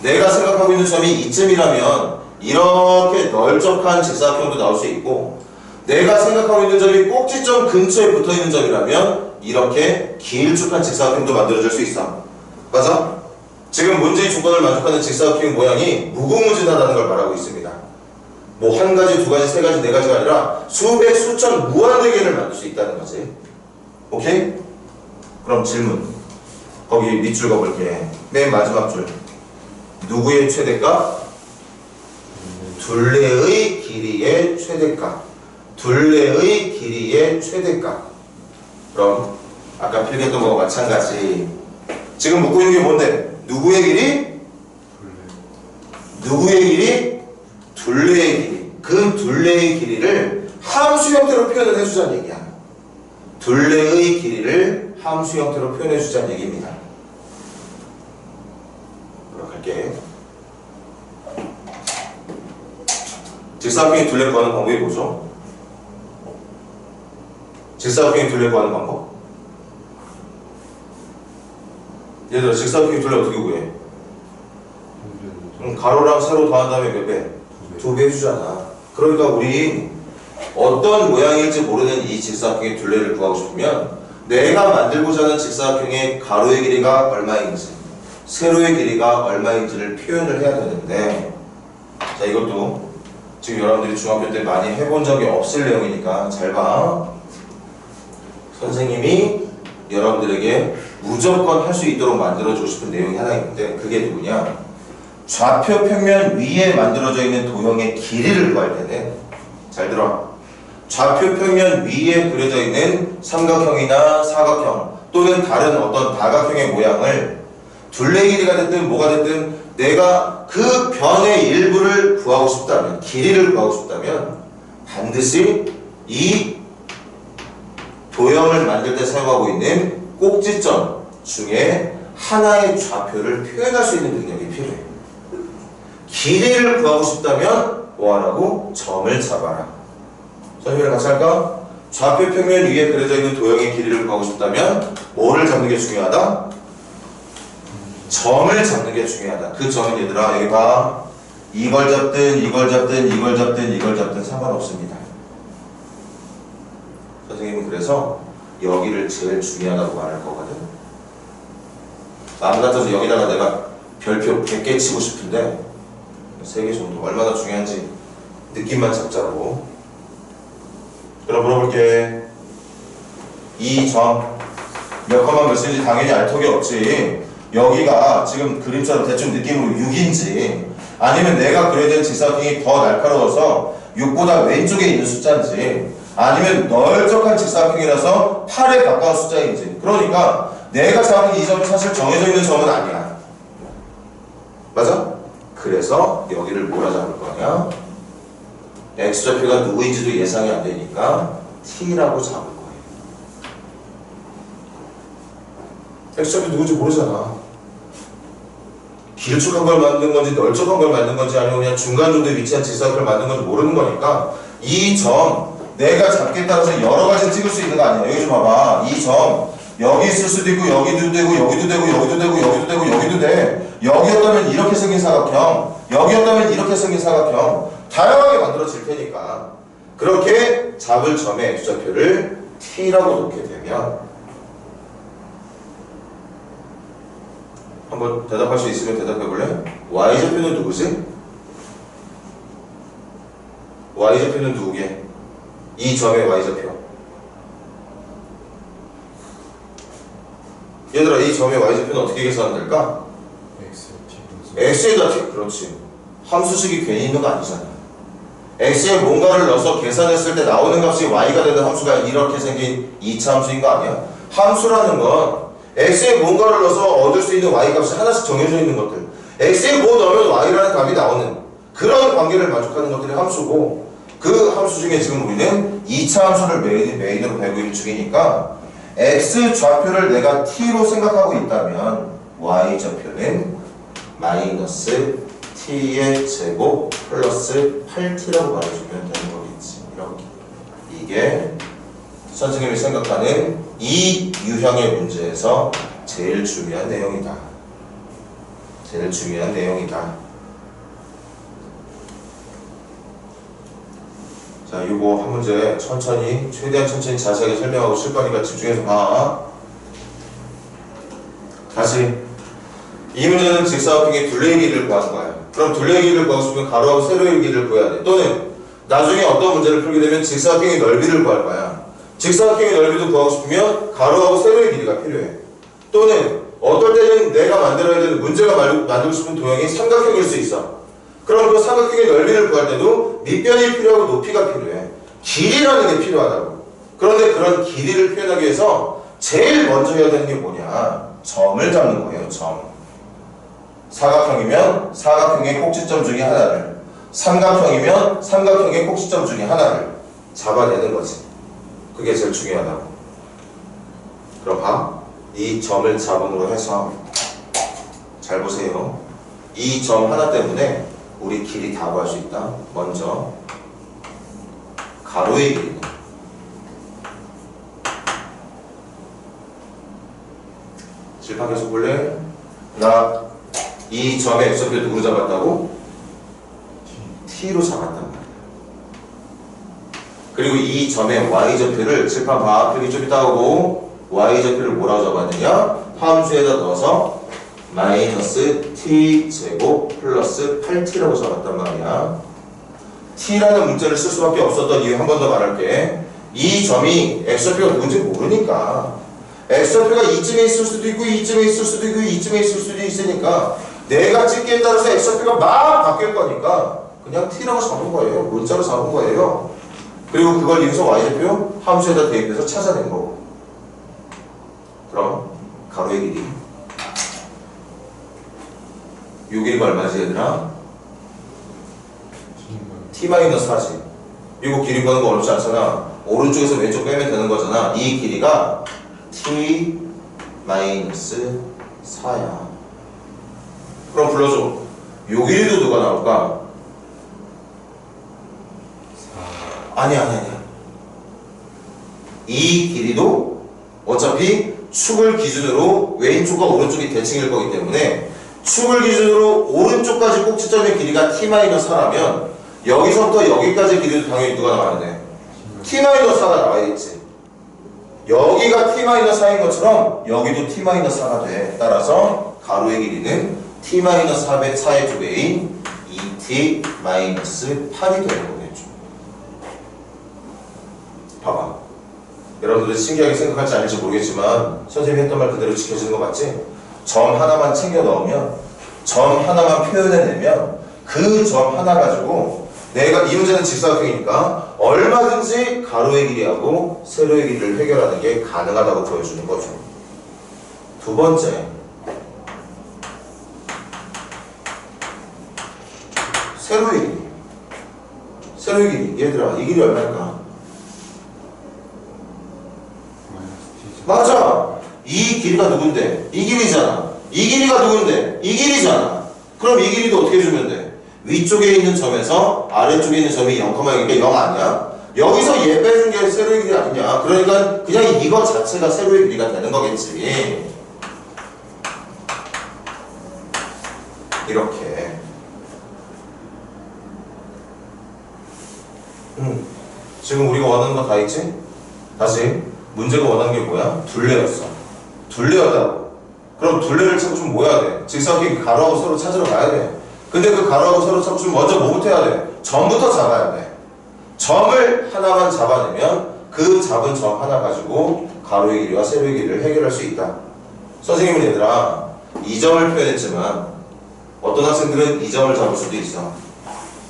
S1: 내가 생각하고 있는 점이 이쯤이라면 이렇게 널쩍한 직사각형도 나올 수 있고, 내가 생각하고 있는 점이 꼭지점 근처에 붙어있는 점이라면 이렇게 길쭉한 직사각형도 만들어줄 수 있어. 맞아? 지금 문제의 조건을 만족하는 직사각형 모양이 무궁무진하다는 걸 말하고 있습니다. 뭐 한 가지, 두 가지, 세 가지, 네 가지가 아니라 수백, 수천, 무한대개를 만들 수 있다는 거지. 오케이? 그럼 질문. 거기 밑줄 그어볼게. 맨 마지막 줄. 누구의 최대값? 둘레의 길이의 최대값. 둘레의 길이의 최대값. 그럼 아까 필기했던 거와 마찬가지. 지금 묻고 있는 게 뭔데? 누구의 길이? 누구의 길이? 둘레의 길이. 그 둘레의 길이를 함수 형태로 표현을 해주자는 얘기야. 둘레의 길이를 함수 형태로 표현해주자는 얘기입니다. 그럼 갈게. 직사각형의 둘레를 구하는 방법이 뭐죠? 직사각형의 둘레를 구하는 방법. 얘들아, 직사각형의 둘레 어떻게 구해? 가로랑 세로 더한 다음에 몇 배? 2배 해주잖아. 그러니까 우리 어떤 모양일지 모르는 이 직사각형의 둘레를 구하고 싶으면 내가 만들고자 하는 직사각형의 가로의 길이가 얼마인지, 세로의 길이가 얼마인지를 표현을 해야 되는데, 자, 이것도 지금 여러분들이 중학교 때 많이 해본 적이 없을 내용이니까 잘 봐. 선생님이 여러분들에게 무조건 할 수 있도록 만들어주고 싶은 내용이 하나 있는데, 그게 누구냐? 좌표 평면 위에 만들어져 있는 도형의 길이를 구할 때는, 잘 들어. 좌표 평면 위에 그려져 있는 삼각형이나 사각형 또는 다른 어떤 다각형의 모양을 둘레 길이가 됐든 뭐가 됐든 내가 그 변의 일부를 구하고 싶다면, 길이를 구하고 싶다면 반드시 이 도형을 만들 때 사용하고 있는 꼭지점 중에 하나의 좌표를 표현할 수 있는 능력이 필요해. 길이를 구하고 싶다면 뭐하라고? 점을 잡아라. 선생님이랑 같이 할까? 좌표 평면 위에 그려져 있는 도형의 길이를 구하고 싶다면 뭐를 잡는 게 중요하다? 점을 잡는 게 중요하다. 그 점은 얘들아 여기 봐. 이걸 잡든 이걸 잡든 이걸 잡든 이걸 잡든 상관없습니다. 선생님은 그래서 여기를 제일 중요하다고 말할 거거든. 마음 같아서 여기다가 내가 별표 100개 치고 싶은데 3개 정도 얼마나 중요한지 느낌만 잡자고. 그럼 물어볼게. 이 점 몇 컴마 몇 cm 당연히 알 턱이 없지. 여기가 지금 그림처럼 대충 느낌으로 6인지 아니면 내가 그려야 되는 직사각형이 더 날카로워서 6보다 왼쪽에 있는 숫자인지 아니면 널쩍한 직사각형이라서 8에 가까운 숫자인지. 그러니까 내가 잡은 이 점은 사실 정해져 있는 점은 아니야. 맞아? 그래서 여기를 뭐라 잡을 거냐? x좌표가 누구인지도 예상이 안 되니까 t라고 잡을 거예요. x좌표 누군지 모르잖아. 길쭉한 걸 만든 건지 널쩍한 걸 만든 건지 아니면 그냥 중간 정도에 위치한 직사각형을 만든 건지 모르는 거니까 이 점 내가 잡기에 따라서 여러 가지 찍을 수 있는 거 아니야. 여기 좀 봐봐. 이 점 여기 있을 수도 있고 여기도 되고 여기도 되고 여기도 되고 여기도 되고 여기도 돼. 여기였다면 이렇게 생긴 사각형, 여기였다면 이렇게 생긴 사각형 다양하게 만들어질 테니까 그렇게 잡을 점의 x좌표를 t라고 놓게 되면 한번 대답할 수 있으면 대답해볼래? y좌표는 누구지? y좌표는 누구게? 이 점의 y좌표. 얘들아 이 점의 y좌표는 어떻게 계산될까? x에다 t. 그렇지. 함수식이 괜히 있는 거 아니잖아. x에 뭔가를 넣어서 계산했을 때 나오는 값이 y가 되는 함수가 이렇게 생긴 2차 함수인 거 아니야? 함수라는 건 x에 뭔가를 넣어서 얻을 수 있는 y값이 하나씩 정해져 있는 것들, x에 뭐 넣으면 y라는 값이 나오는 그런 관계를 만족하는 것들이 함수고, 그 함수 중에 지금 우리는 2차 함수를 메인으로 배우고 있는 중이니까 x좌표를 내가 t로 생각하고 있다면 y좌표는 마이너스 t의 제곱 플러스 8t라고 말해주면 되는 거겠지. 이렇게. 이게 선생님이 생각하는 이 유형의 문제에서 제일 중요한 내용이다. 제일 중요한 내용이다. 자, 이거 한 문제 천천히, 최대한 천천히 자세하게 설명하고 칠 거니까 집중해서 봐. 다시. 이 문제는 직사각형의 둘레의 길이를 구하는 거야. 그럼 둘레의 길이를 구하고 싶으면 가로하고 세로의 길이를 구해야 돼. 또는 나중에 어떤 문제를 풀게 되면 직사각형의 넓이를 구할 거야. 직사각형의 넓이도 구하고 싶으면 가로하고 세로의 길이가 필요해. 또는 어떨 때는 내가 만들어야 되는 문제가 만들고 싶은 도형이 삼각형일 수 있어. 그럼 그 삼각형의 넓이를 구할 때도 밑변이 필요하고 높이가 필요해. 길이라는 게 필요하다고. 그런데 그런 길이를 표현하기 위해서 제일 먼저 해야 되는 게 뭐냐? 점을 잡는 거예요. 점. 사각형이면 사각형의 꼭지점 중에 하나를, 삼각형이면 삼각형의 꼭지점 중에 하나를 잡아내는 거지. 그게 제일 중요하다고. 그럼 봐. 이 점을 잡음으로 해서 잘 보세요. 이 점 하나 때문에 우리 길이 다 구할 수 있다. 먼저 가로의 길이. 칠판 계속 볼래? 나 이 점의 x좌표 누구로 잡았다고? t로 잡았단 말이야. 그리고 이 점의 y좌표를 칠판 봐. 필기 좀 이따 오고 y좌표를 뭐라고 잡았느냐? 함수에다 넣어서 마이너스 t제곱 플러스 8t라고 잡았단 말이야. t라는 문자를 쓸 수밖에 없었던 이유 한 번 더 말할게. 이 점이 x좌표가 누군지 모르니까 x좌표가 이쯤에 있을 수도 있고 이쯤에 있을 수도 있고 이쯤에 있을 수도 있으니까 내가 찍기에 따라서 x좌표가 막 바뀔 거니까 그냥 t라고 잡은 거예요. 문자로 잡은 거예요. 그리고 그걸 이용해서 y좌표 함수에다 대입해서 찾아낸 거고. 그럼 가로의 길이 요 길이가 얼마지 얘들아? t-4지. 이거 길이 구하는 거 어렵지 않잖아. 오른쪽에서 왼쪽 빼면 되는 거잖아. 이 길이가 t-4야. 그럼 불러줘. 요 길이도 누가 나올까? 아니야. 이 길이도 어차피 축을 기준으로 왼쪽과 오른쪽이 대칭일 거기 때문에 축을 기준으로 오른쪽까지 꼭지점의 길이가 t-4라면 여기서부터 여기까지 길이도 당연히 누가 나와야 돼? t-4가 나와야겠지. 여기가 t-4인 것처럼 여기도 t-4가 돼. 따라서 가로의 길이는 t-4의 2배인 2t-8이 되는 거겠죠. 봐봐. 여러분들이 신기하게 생각할지 아닐지 모르겠지만 선생님이 했던 말 그대로 지켜지는 거 맞지? 점 하나만 챙겨 넣으면, 점 하나만 표현해내면 그 점 하나 가지고 내가 이 문제는 직사각형이니까 얼마든지 가로의 길이하고 세로의 길이를 해결하는 게 가능하다고 보여주는 거죠. 두 번째, 세로의 길이. 세로의 길이. 얘들아, 이 길이 얼마일까? 맞아. 이 길이가 누군데? 이 길이잖아. 이 길이가 누군데? 이 길이잖아. 그럼 이 길이도 어떻게 주면 돼? 위쪽에 있는 점에서 아래쪽에 있는 점이 0,0이니까 0 아니야? 여기서 얘 빼준 게 세로의 길이 아니냐? 그러니까 그냥 이거 자체가 세로의 길이가 되는 거겠지. 이렇게. 지금 우리가 원하는 거 다 있지? 다시. 문제가 원하는 게 뭐야? 둘레였어. 둘레였다고. 그럼 둘레를 찾으면 뭐 해야 돼? 직사각형 가로하고 세로 찾으러 가야 돼. 근데 그 가로하고 세로 찾으면 먼저 뭐부터 해야 돼? 점부터 잡아야 돼. 점을 하나만 잡아내면 그 잡은 점 하나 가지고 가로의 길이와 세로의 길이를 해결할 수 있다. 선생님은 얘들아, 이 점을 표현했지만 어떤 학생들은 이 점을 잡을 수도 있어.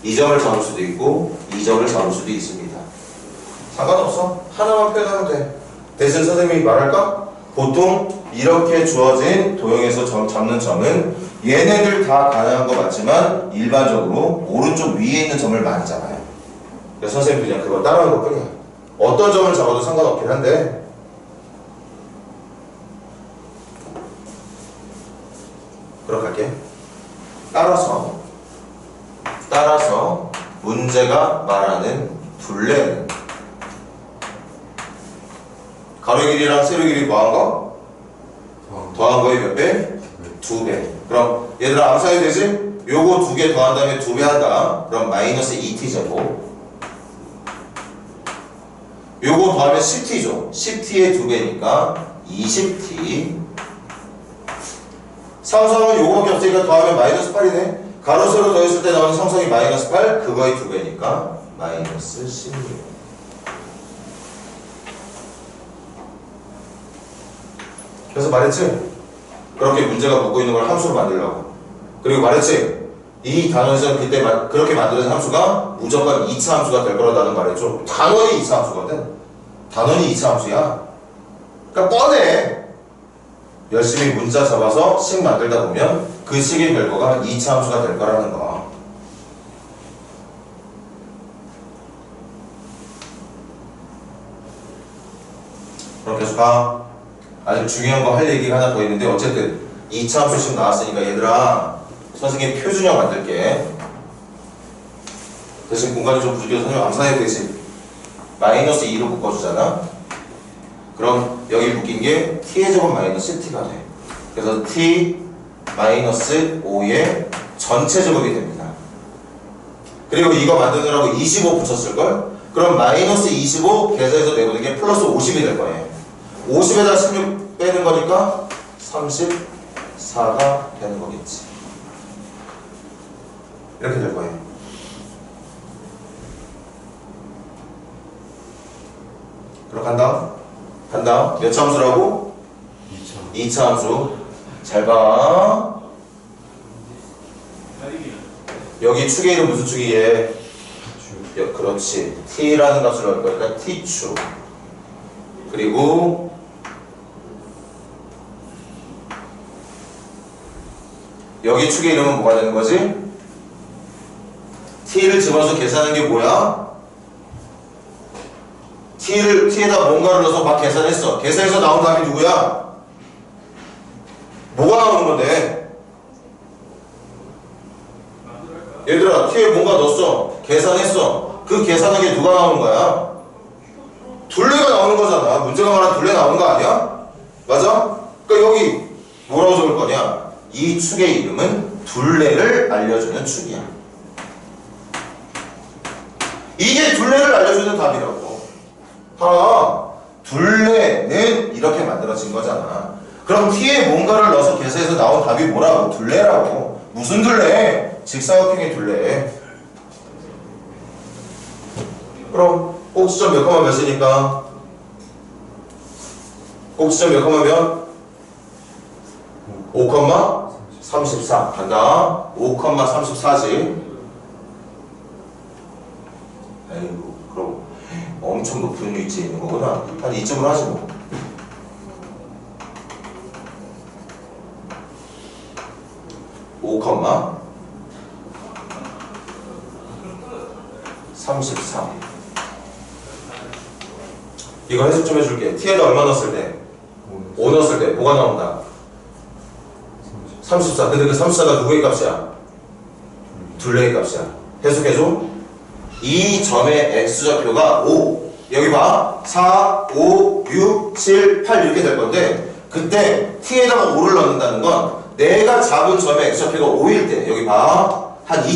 S1: 이 점을 잡을 수도 있고 이 점을 잡을 수도 있습니다. 상관없어. 하나만 표현하면 돼. 대신 선생님이 말할까? 보통 이렇게 주어진 도형에서 점 잡는 점은 얘네들 다 가능한 거 맞지만 일반적으로 오른쪽 위에 있는 점을 많이 잡아요. 그래서 선생님 그냥 그걸 따라하는 것 뿐이야. 어떤 점을 잡아도 상관없긴 한데 그렇게 할게. 따라서 문제가 말하는 둘레는 가로의 길이랑 세로의 길이 더한 거? 더한 거에 몇 배? 2배. 그럼 얘들아 암산이 되지? 요거 2개 더한 다음에 2배 한다. 그럼 마이너스 2t제곱. 요거 더하면 10t죠. 10t의 2배니까 20t. 상성은 요거밖에 없으니까 더하면 마이너스 8이네. 가로 세로 더했을 때 나오는 상성이 마이너스 8, 그거의 2배니까 마이너스 16. 그래서 말했지? 그렇게 문제가 묻고 있는 걸 함수로 만들려고. 그리고 말했지? 이 단원에서 그때 그렇게 만들어진 함수가 무조건 2차 함수가 될 거라는 말했죠. 단원이 2차 함수거든. 단원이 2차 함수야. 그러니까 뻔해. 열심히 문자 잡아서 식 만들다 보면 그 식의 결과가 2차 함수가 될 거라는 거. 그럼 계속 가. 아주 중요한 거 할 얘기가 하나 더 있는데 어쨌든 2차 함수씩 나왔으니까 얘들아 선생님 표준형 만들게. 대신 공간이 좀 부족해서 선생님 암산해도 되지. 마이너스 2로 묶어주잖아. 그럼 여기 묶인 게 t의 제곱 마이너스 t가 돼. 그래서 t 마이너스 5의 전체 제곱이 됩니다. 그리고 이거 만드느라고 25 붙였을걸? 그럼 마이너스 25 계산해서 내보는 게 플러스 50이 될 거예요. 50에다 16 빼는 거니까 34가 되는 거겠지. 이렇게 될 거예요. 그럼 간다. 몇 차 함수라고? 2차 함수. 잘 봐. 여기 축의 이름 무슨 축이에? 그렇지. t라는 값을 넣을 거니까 t축. 그리고 여기 축의 이름은 뭐가 되는 거지? t를 집어서 계산하는 게 뭐야? t에다 뭔가를 넣어서 막 계산했어. 계산해서 나온 답이 누구야? 뭐가 나오는 건데? 얘들아, t에 뭔가 넣었어. 계산했어. 그 계산한 게 누가 나오는 거야? 둘레가 나오는 거잖아. 문제가 말한 둘레 나오는 거 아니야? 맞아? 그러니까 여기 뭐라고 적을 거냐? 이 축의 이름은 둘레를 알려주는 축이야. 이게 둘레를 알려주는 답이라고. 둘레는 이렇게 만들어진 거잖아. 그럼 t에 뭔가를 넣어서 계산해서 나온 답이 뭐라고? 둘레라고. 무슨 둘레? 직사각형의 둘레. 그럼 꼭지점 몇 컴마 몇이니까? 꼭지점 몇 컴마 몇? 5 컴마 34 간다. 5 컴마 34지. 아이고, 그럼 엄청 높은 위치에 있는 거구나. 한 이쯤으로 하지 뭐. 오 컴마 33. 이거 해석 좀 해줄게. t에다 얼마 넣었을 때? 5 넣었을 때 뭐가 나온다? 34. 근데 그 34가 누구의 값이야? 둘레의 값이야. 해석해줘. 이 점의 x좌표가 5. 여기 봐. 4, 5, 6, 7, 8 이렇게 될 건데 그때 t에다가 5를 넣는다는 건 내가 잡은 점의 x좌표가 5일 때 여기 봐. 한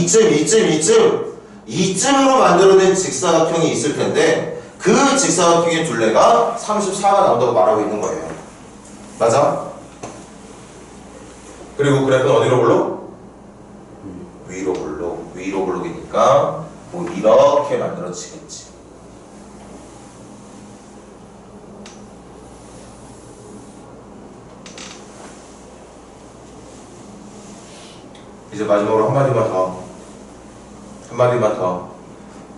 S1: 이쯤으로 만들어낸 직사각형이 있을 텐데 그 직사각형의 둘레가 34가 나온다고 말하고 있는 거예요. 맞아? 그리고 그래프는 어디로 굴러? 위로 굴러. 위로 굴러기니까 뭐 이렇게 만들어지겠지. 이제 마지막으로 한마디만 더.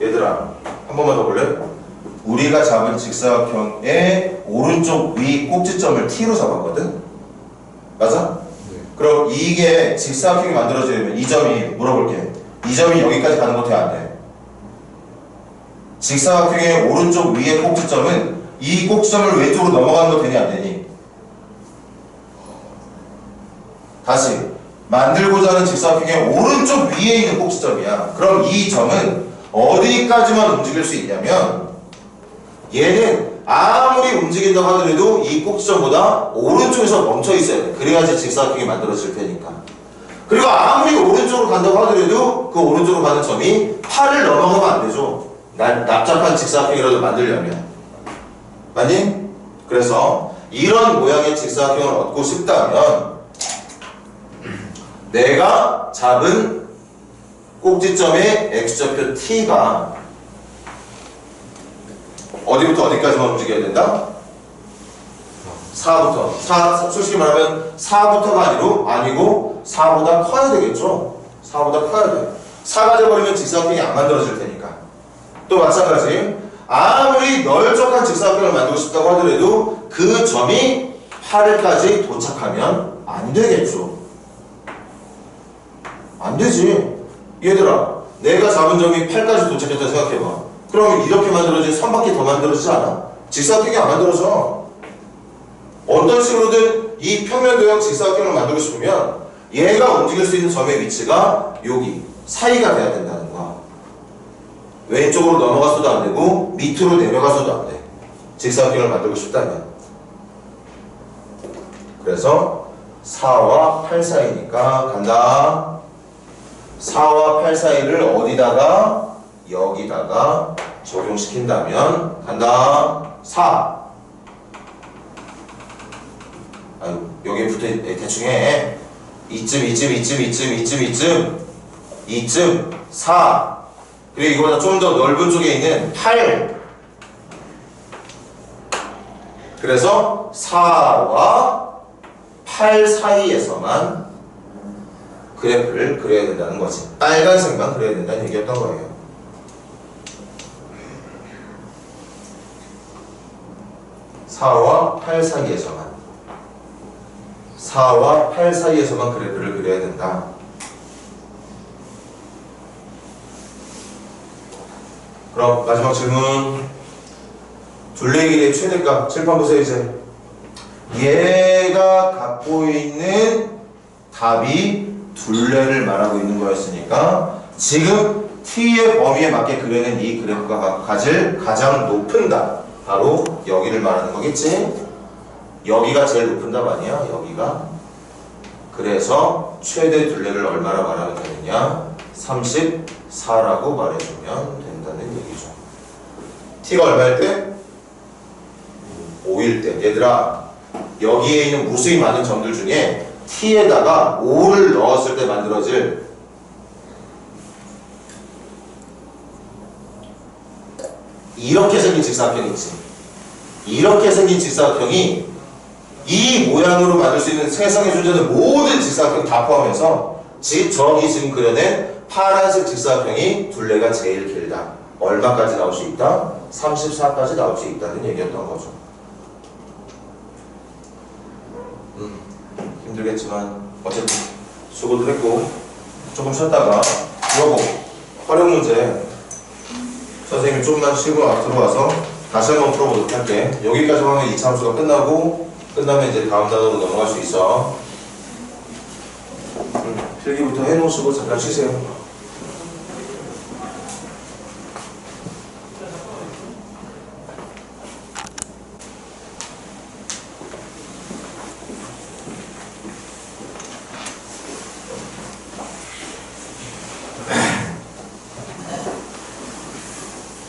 S1: 얘들아, 한 번만 더 볼래? 우리가 잡은 직사각형의 오른쪽 위 꼭지점을 t로 잡았거든? 맞아?
S2: 네.
S1: 그럼 이게 직사각형이 만들어지려면 이 점이, 물어볼게. 이 점이 여기까지 가는 거 돼, 안 돼? 직사각형의 오른쪽 위의 꼭지점은 이 꼭지점을 왼쪽으로 넘어가는 거 되니, 안 되니? 다시. 만들고자 하는 직사각형의 오른쪽 위에 있는 꼭지점이야. 그럼 이 점은 어디까지만 움직일 수 있냐면 얘는 아무리 움직인다고 하더라도 이 꼭지점보다 오른쪽에서 멈춰 있어야 돼. 그래야지 직사각형이 만들어질 테니까. 그리고 아무리 오른쪽으로 간다고 하더라도 그 오른쪽으로 가는 점이 8을 넘어가면 안 되죠. 납작한 직사각형이라도 만들려면. 맞니? 그래서 이런 모양의 직사각형을 얻고 싶다면 내가 잡은 꼭지점의 x좌표 t가 어디부터 어디까지만 움직여야 된다? 4부터. 솔직히 말하면 4부터가 아니고 4보다 커야 되겠죠? 4보다 커야 돼. 4가 돼버리면 직사각형이 안 만들어질 테니까. 또 마찬가지. 아무리 널쩍한 직사각형을 만들고 싶다고 하더라도 그 점이 8일까지 도착하면 안 되겠죠. 안 되지. 얘들아, 내가 잡은 점이 8까지 도착했다 생각해봐. 그러면 이렇게 만들어진 3바퀴 더 만들어지지 않아? 직사각형이 안 만들어져. 어떤 식으로든 이 평면 도형 직사각형을 만들고 싶으면 얘가 움직일 수 있는 점의 위치가 여기 사이가 돼야 된다는 거야. 왼쪽으로 넘어가서도 안 되고 밑으로 내려가서도 안 돼. 직사각형을 만들고 싶다면. 그래서 4와 8 사이니까 간다. 4와 8 사이를 어디다가? 여기다가 적용시킨다면 간다. 4. 아유, 여기에 붙어 대충 해. 이쯤 4. 그리고 이거보다 좀 더 넓은 쪽에 있는 8. 그래서 4와 8 사이에서만 그래프를 그려야 된다는 거지. 빨간색만 그려야 된다는 얘기였던 거예요. (4와 8) 사이에서만 4 4와 8 사이에서만 그래프를 그려야 된다. 그럼 마지막 질문. 둘레 길이의 최대값 칠판 보세요. 이제 얘가 갖고 있는 답이 둘레를 말하고 있는 거였으니까 지금 t의 범위에 맞게 그려낸 이 그래프가 가질 가장 높은 답, 바로 여기를 말하는 거겠지? 여기가 제일 높은 답 아니야? 여기가. 그래서 최대 둘레를 얼마나 말하면 되느냐? 34라고 말해주면 된다는 얘기죠. t가 얼마일 때? 5일 때. 얘들아, 여기에 있는 무수히 많은 점들 중에 t에다가 5를 넣었을 때 만들어질 이렇게 생긴 직사각형이 있지. 이렇게 생긴 직사각형이 이 모양으로 만들 수 있는 세상에 존재하는 모든 직사각형 다 포함해서 저기 지금 그려낸 파란색 직사각형이 둘레가 제일 길다. 얼마까지 나올 수 있다? 34까지 나올 수 있다는 얘기였던 거죠. 힘들겠지만 어쨌든 수고들 했고, 조금 쉬었다가 요거 활용 문제 선생님이 조금만 쉬고 들어와서 다시 한번 풀어보도록 할게. 여기까지 하면 2차 함수가 끝나면 이제 다음 단어로 넘어갈 수 있어. 필기부터 해놓으시고 잠깐 쉬세요.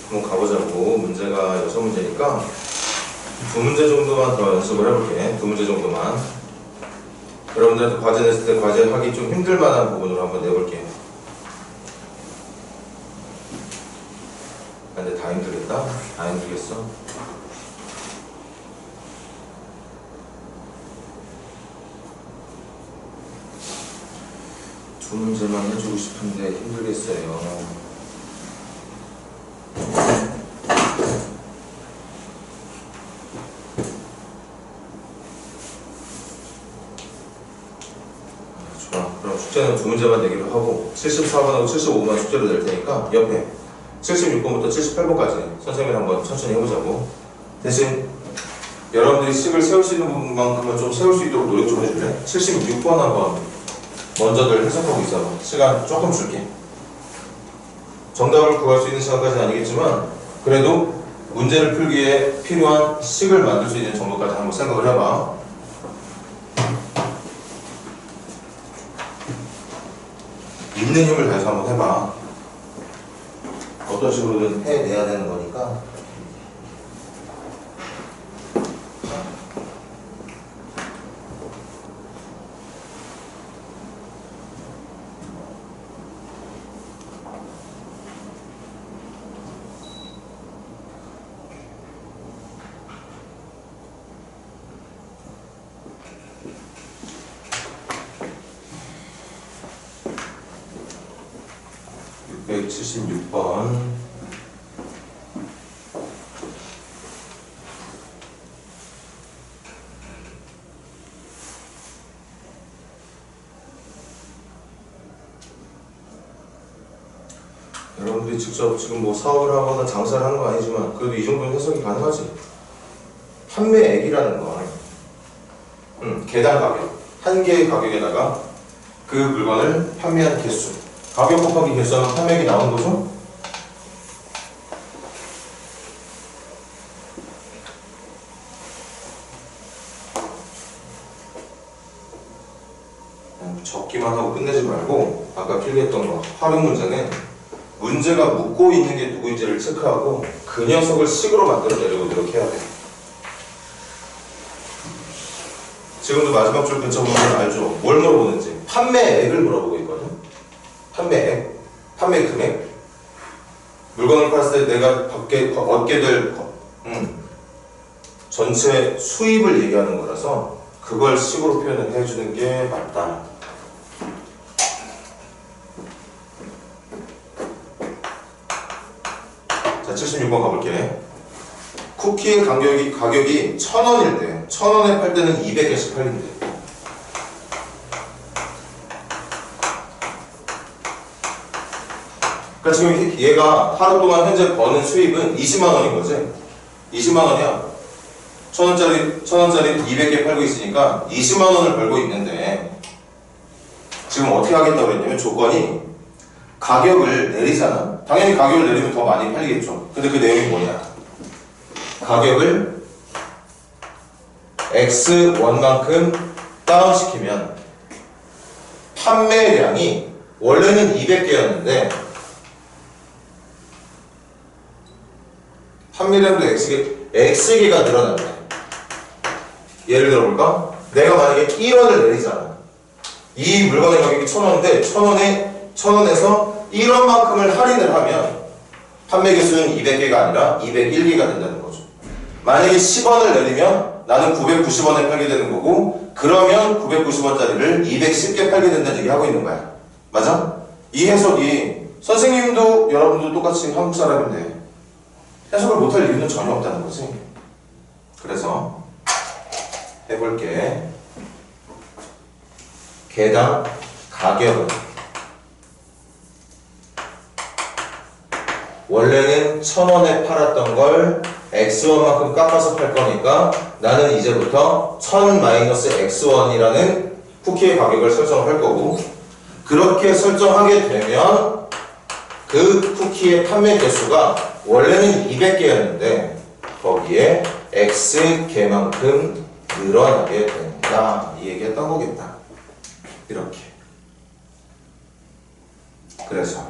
S1: 한번 가보자고. 문제가 6문제니까 2문제 정도만 더 연습을 해볼게. 2문제 정도만. 여러분들한테 과제 냈을 때 과제 하기 좀 힘들만한 부분으로 한번 내볼게. 근데 다 힘들겠다? 다 힘들겠어? 두 문제만 해주고 싶은데 힘들겠어요. 숙제는 2문제만 내기로 하고 74번하고 75번 숙제로 낼 테니까 옆에 76번부터 78번까지 선생님이 한번 천천히 해보자고. 대신 여러분들이 식을 세울 수 있는 부분만큼은 좀 세울 수 있도록 노력 좀 해줄래? 76번 한번 먼저들 해석하고 있어. 시간 조금 줄게. 정답을 구할 수 있는 시간까지는 아니겠지만 그래도 문제를 풀기에 필요한 식을 만들 수 있는 정도까지 한번 생각을 해봐. 있는 힘을 다해서 한번 해봐. 어떤 식으로든 해내야 되는 거니까. 백 76번. 여러분들이 직접 지금 뭐 사업을 하거나 장사를 하는 건 아니지만 그래도 이 정도는 해석이 가능하지. 판매액이라는 건 개당 가격, 한 개의 가격에다가 그 물건을 판매한 개수, 가격 곱하기 개수하면 판매액이 나오는 거죠? 적기만 하고 끝내지 말고 아까 필기했던 거 활용 문제는 문제가 묻고 있는 게 누구인지를 체크하고 그 녀석을 식으로 만들어내려고 노력해야 돼. 지금도 마지막 줄 근처 보면 알죠? 뭘 물어보는지. 판매액을 물어보고 있거든. 판매액, 판매 금액. 물건을 팔았을 때 내가 얻게 될 전체 수입을 얘기하는 거라서 그걸 식으로 표현을 해주는 게 맞다. 자, 76번 가볼게. 쿠키의 가격이 1,000원일 때, 1,000원에 팔 때는 200개씩 팔린대. 그러니까 지금 얘가 하루 동안 현재 버는 수입은 20만 원인 거지. 20만 원이야. 1,000원짜리 200개 팔고 있으니까 20만 원을 벌고 있는데 지금 어떻게 하겠다고 했냐면 조건이 가격을 내리잖아. 당연히 가격을 내리면 더 많이 팔리겠죠. 근데 그 내용이 뭐냐? 가격을 X1만큼 다운시키면 판매량이 원래는 200개였는데 판매량도 X개가 늘어났네. 예를 들어볼까? 내가 만약에 1원을 내리잖아. 이 물건의 가격이 1,000원인데 1,000원에서 1원만큼을 할인을 하면 판매 개수는 200개가 아니라 201개가 된다는 거죠. 만약에 10원을 내리면 나는 990원에 팔게 되는 거고 그러면 990원짜리를 210개 팔게 된다는 얘기 하고 있는 거야. 맞아? 이 해석이 선생님도 여러분도 똑같이 한국 사람인데 해석을 못할 이유는 전혀 없다는 거지. 그래서 해볼게. 개당 가격은 원래는 1,000원에 팔았던 걸 X1만큼 깎아서 팔 거니까 나는 이제부터 1000-X1이라는 쿠키의 가격을 설정을 할 거고 그렇게 설정하게 되면 그 쿠키의 판매 개수가 원래는 200개였는데 거기에 X개만큼 늘어나게 된다. 이 얘기 했던 거겠다. 이렇게. 그래서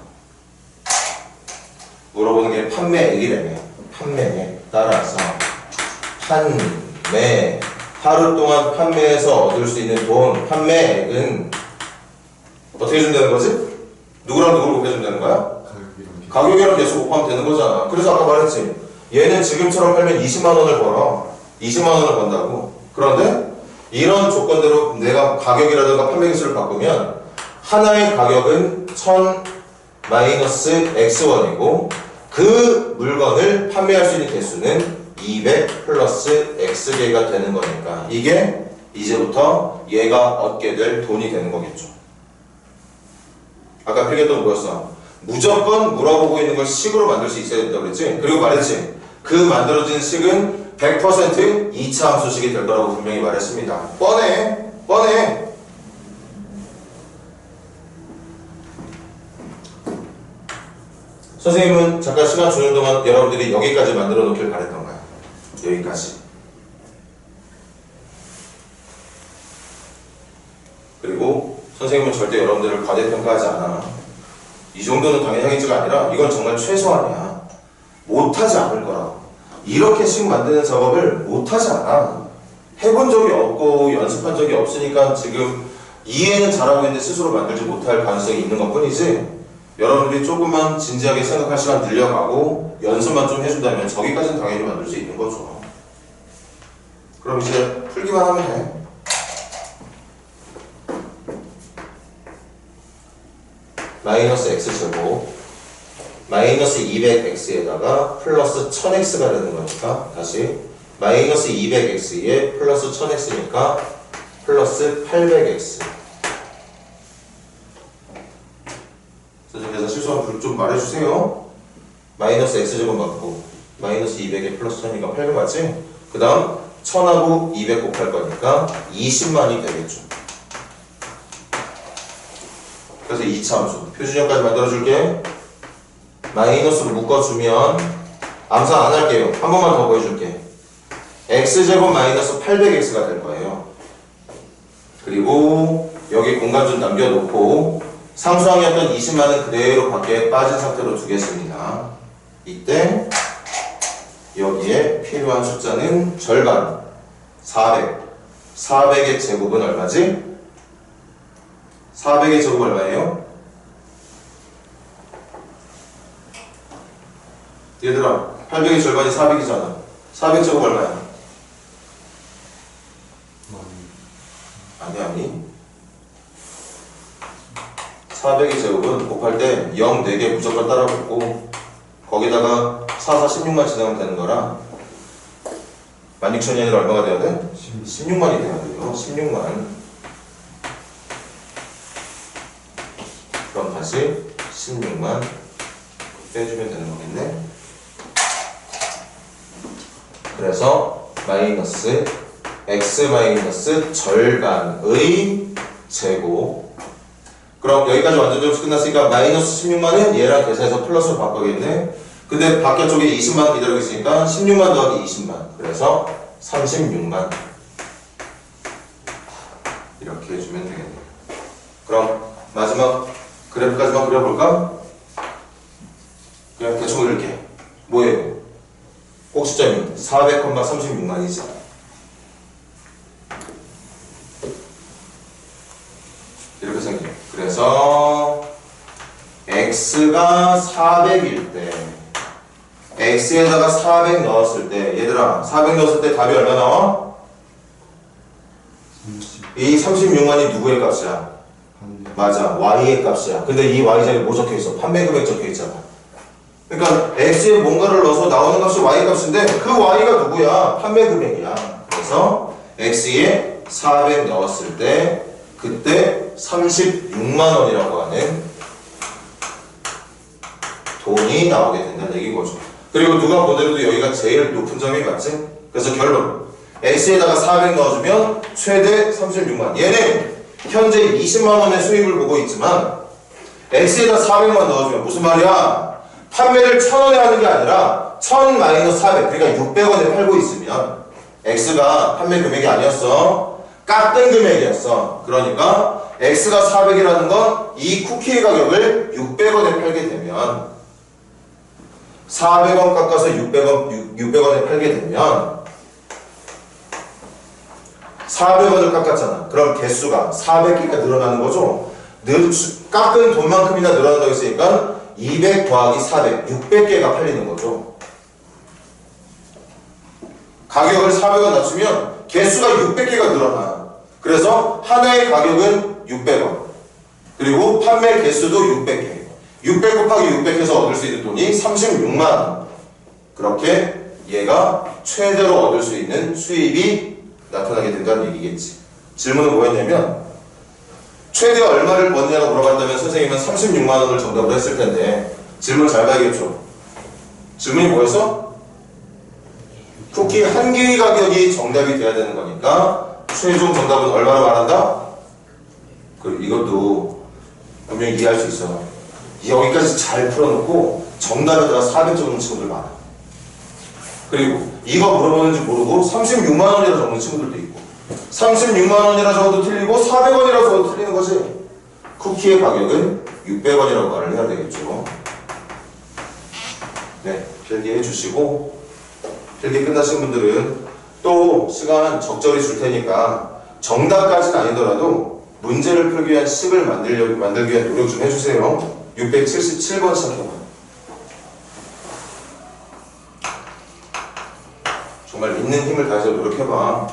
S1: 물어보는 게 판매액이라며. 판매액 따라서 판매 하루 동안 판매해서 얻을 수 있는 돈 판매액은 어떻게 준다는 거지? 누구랑 누구를 곱해준다는 거야? 가격이랑 계속 곱하면 되는 거잖아. 그래서 아까 말했지. 얘는 지금처럼 팔면 20만 원을 벌어. 20만 원을 번다고. 그런데 이런 조건대로 내가 가격이라든가 판매 개수를 바꾸면 하나의 가격은 1000-X1이고 그 물건을 판매할 수 있는 개수는 200 플러스 X개가 되는 거니까 이게 이제부터 얘가 얻게 될 돈이 되는 거겠죠. 아까 필기했던 뭐였어? 무조건 물어보고 있는 걸 식으로 만들 수 있어야 된다고 그랬지? 그리고 말했지? 그 만들어진 식은 100% 2차 함수식이 될 거라고 분명히 말했습니다. 뻔해! 뻔해! 선생님은 잠깐 시간 주는 동안 여러분들이 여기까지 만들어 놓길 바랬던가요? 여기까지. 그리고 선생님은 절대 여러분들을 과대평가하지 않아. 이 정도는 당연히 하겠지가 아니라 이건 정말 최소한이야. 못하지 않을 거라고. 이렇게 식 만드는 작업을 못하지 않아. 해본 적이 없고 연습한 적이 없으니까 지금 이해는 잘하고 있는데 스스로 만들지 못할 가능성이 있는 것 뿐이지 여러분들이 조금만 진지하게 생각할 시간 늘려가고 연습만 좀 해준다면 저기까지는 당연히 만들 수 있는 거죠. 그럼 이제 풀기만 하면 돼. 마이너스 x제곱 마이너스 200x에다가 플러스 1000x가 되는 거니까 다시 마이너스 200x에 플러스 1000x니까 플러스 800x. 그래서 실수한 분 좀 말해주세요. 마이너스 x제곱 맞고 마이너스 200에 플러스 1000이니까 800 맞지? 그 다음 1000하고 200 곱할 거니까 20만이 되겠죠. 그래서 2차 함수 표준형까지 만들어줄게. 마이너스로 묶어주면 암산 안 할게요. 한 번만 더 보여줄게. x제곱 마이너스 800x가 될 거예요. 그리고 여기 공간 좀 남겨놓고 상수항이었던 20만은 그대로 밖에 빠진 상태로 두겠습니다. 이때 여기에 필요한 숫자는 절반 400. 400의 제곱은 얼마지? 400의 제곱 얼마예요? 얘들아 800의 절반이 400이잖아. 400제곱 얼마야? 아니 400의 제곱은 곱할 때 0, 4개 무조건 따라 붙고 거기다가 4, 4, 16만 지나면 되는 거라 16,000이 아니라 얼마가 돼야 돼? 16만이 돼야 돼요. 16만. 그럼 다시 16만 빼주면 되는 거겠네. 그래서 마이너스 x 마이너스 절반의 제곱. 그럼 여기까지 완전 점수 끝났으니까 마이너스 16만은 얘랑 계산해서 플러스로 바꿔야겠네. 근데 밖에 쪽에 20만 기다리고 있으니까 16만 더하기 20만. 그래서 36만. 이렇게 해주면 되겠네. 그럼 마지막 그래프까지만 그려볼까? 그냥 대충 그릴게. 뭐예요? 꼭지점이 400,36만이지. 이렇게 생겨. 그래서 x가 400일 때 x에다가 400 넣었을 때 얘들아 400 넣었을 때 답이 얼마 나와? 이 36만이 누구의 값이야? 맞아, y의 값이야. 근데 이 y자리에 뭐 적혀있어? 판매금액 적혀있잖아. 그러니까 x에 뭔가를 넣어서 나오는 값이 y 값인데 그 y가 누구야? 판매금액이야. 그래서 x에 400 넣었을 때 그때 36만 원이라고 하는 돈이 나오게 된다는 얘기인 거죠. 그리고 누가 보더라도 여기가 제일 높은 점이 맞지? 그래서 결론 x에다가 400 넣어주면 최대 36만. 얘는 현재 20만 원의 수입을 보고 있지만 x에다 400만 넣어주면 무슨 말이야? 판매를 1000원에 하는 게 아니라 1000 마이너스 400 그러니까 600원에 팔고 있으면 x가 판매 금액이 아니었어. 깎은 금액이었어. 그러니까 x가 400이라는 건 이 쿠키의 가격을 600원에 팔게 되면 400원 깎아서 600원에 팔게 되면 400원을 깎았잖아. 그럼 개수가 400개가 늘어나는 거죠. 깎은 돈만큼이나 늘어난다고 했으니까 200 더하기 400, 600개가 팔리는 거죠. 가격을 400원 낮추면 개수가 600개가 늘어나. 그래서 하나의 가격은 600원. 그리고 판매 개수도 600개. 600 곱하기 600 해서 얻을 수 있는 돈이 36만 원. 그렇게 얘가 최대로 얻을 수 있는 수입이 나타나게 된다는 얘기겠지. 질문은 뭐였냐면 최대 얼마를 버느냐고 물어봤다면 선생님은 36만 원을 정답으로 했을 텐데 질문 잘 봐야겠죠. 질문이 뭐였어? 쿠키 한 개의 가격이 정답이 돼야 되는 거니까 최종 정답은 얼마로 말한다? 이것도 분명히 이해할 수 있어. 여기까지 잘 풀어놓고 정답에다가 400 적는 친구들 많아. 그리고 이거 물어보는지 모르고 36만 원이라 적는 친구들도 있고 36만 원이라 적어도 틀리고 400원이라 적어도 틀리는 거지. 쿠키의 가격은 600원이라고 말을 해야 되겠죠. 네, 필기 해주시고 필기 끝나신 분들은 또 시간 적절히 줄 테니까 정답까지는 아니더라도 문제를 풀기 위한 식을 만들기 위한 노력 좀 해주세요. 677번 시작해봐. 정말 있는 힘을 다해서 노력해봐.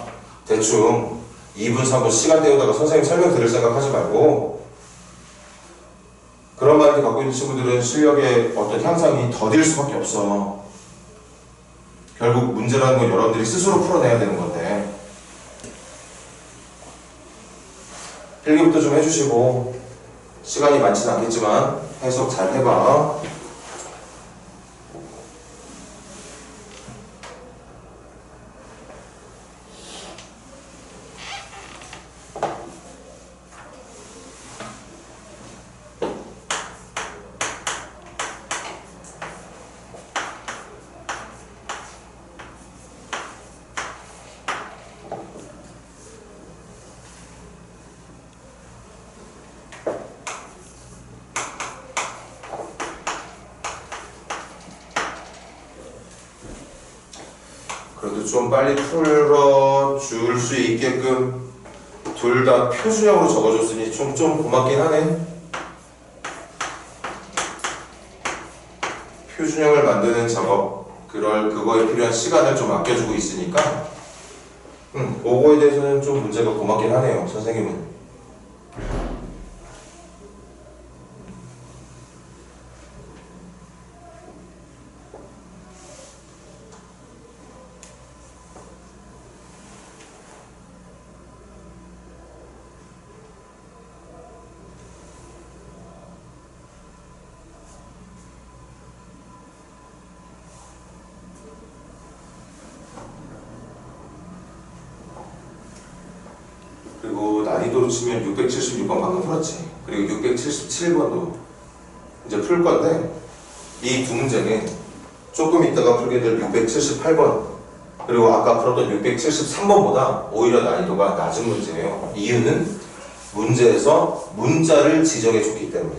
S1: 대충 2분, 3분 시간 때우다가 선생님 설명 들을 생각 하지 말고 그런 마인드 갖고 있는 친구들은 실력의 어떤 향상이 더딜 수밖에 없어. 결국 문제라는 건 여러분들이 스스로 풀어내야 되는 건데 필기부터 좀 해주시고 시간이 많지는 않겠지만 해석 잘 해봐. 그래도 좀 빨리 풀어줄 수 있게끔 둘 다 표준형으로 적어줬으니 좀 고맙긴 하네. 표준형을 만드는 작업, 그거에 필요한 시간을 좀 아껴주고 있으니까 그거에 대해서는 좀 문제가 고맙긴 하네요, 선생님은. 난이도로 치면 676번 방금 풀었지. 그리고 677번도 이제 풀 건데 이 두 문제는 조금 있다가 풀게 될 678번 그리고 아까 풀었던 673번보다 오히려 난이도가 낮은 문제예요. 이유는 문제에서 문자를 지정해 줬기 때문에.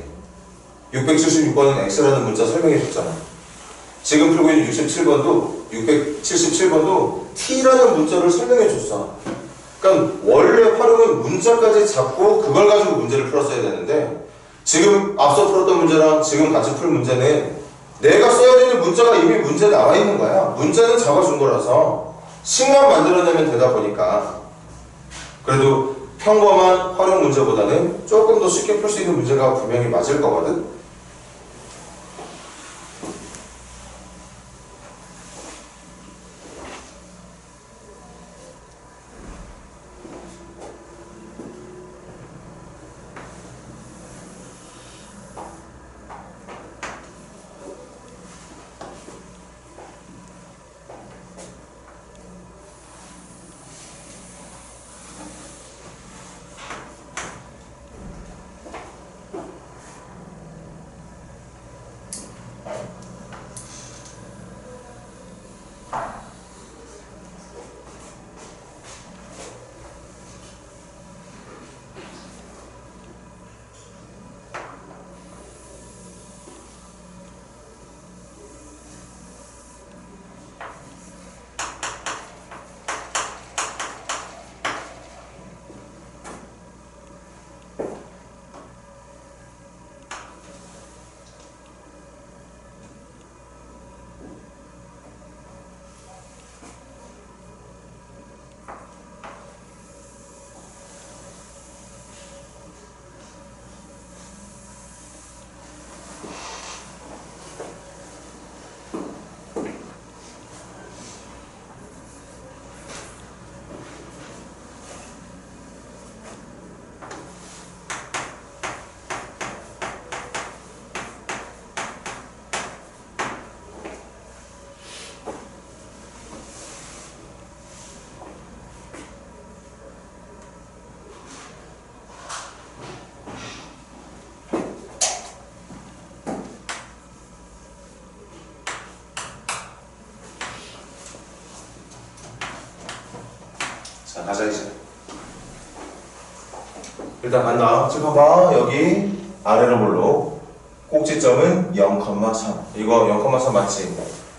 S1: 676번은 X라는 문자 설명해 줬잖아. 지금 풀고 있는 67번도 677번도 T라는 문자를 설명해 줬어. 그러니까 원래 활용은 문자까지 잡고 그걸 가지고 문제를 풀었어야 되는데 지금 앞서 풀었던 문제랑 지금 같이 풀 문제는 내가 써야 되는 문자가 이미 문제에 나와 있는 거야. 문제는 잡아준 거라서 식만 만들어내면 되다 보니까 그래도 평범한 활용 문제보다는 조금 더 쉽게 풀 수 있는 문제가 분명히 맞을 거거든. 자, 가자 이제. 일단 간다. 지금 봐. 여기 아래로 볼록 꼭지점은 0,3. 이거 0,3 맞지?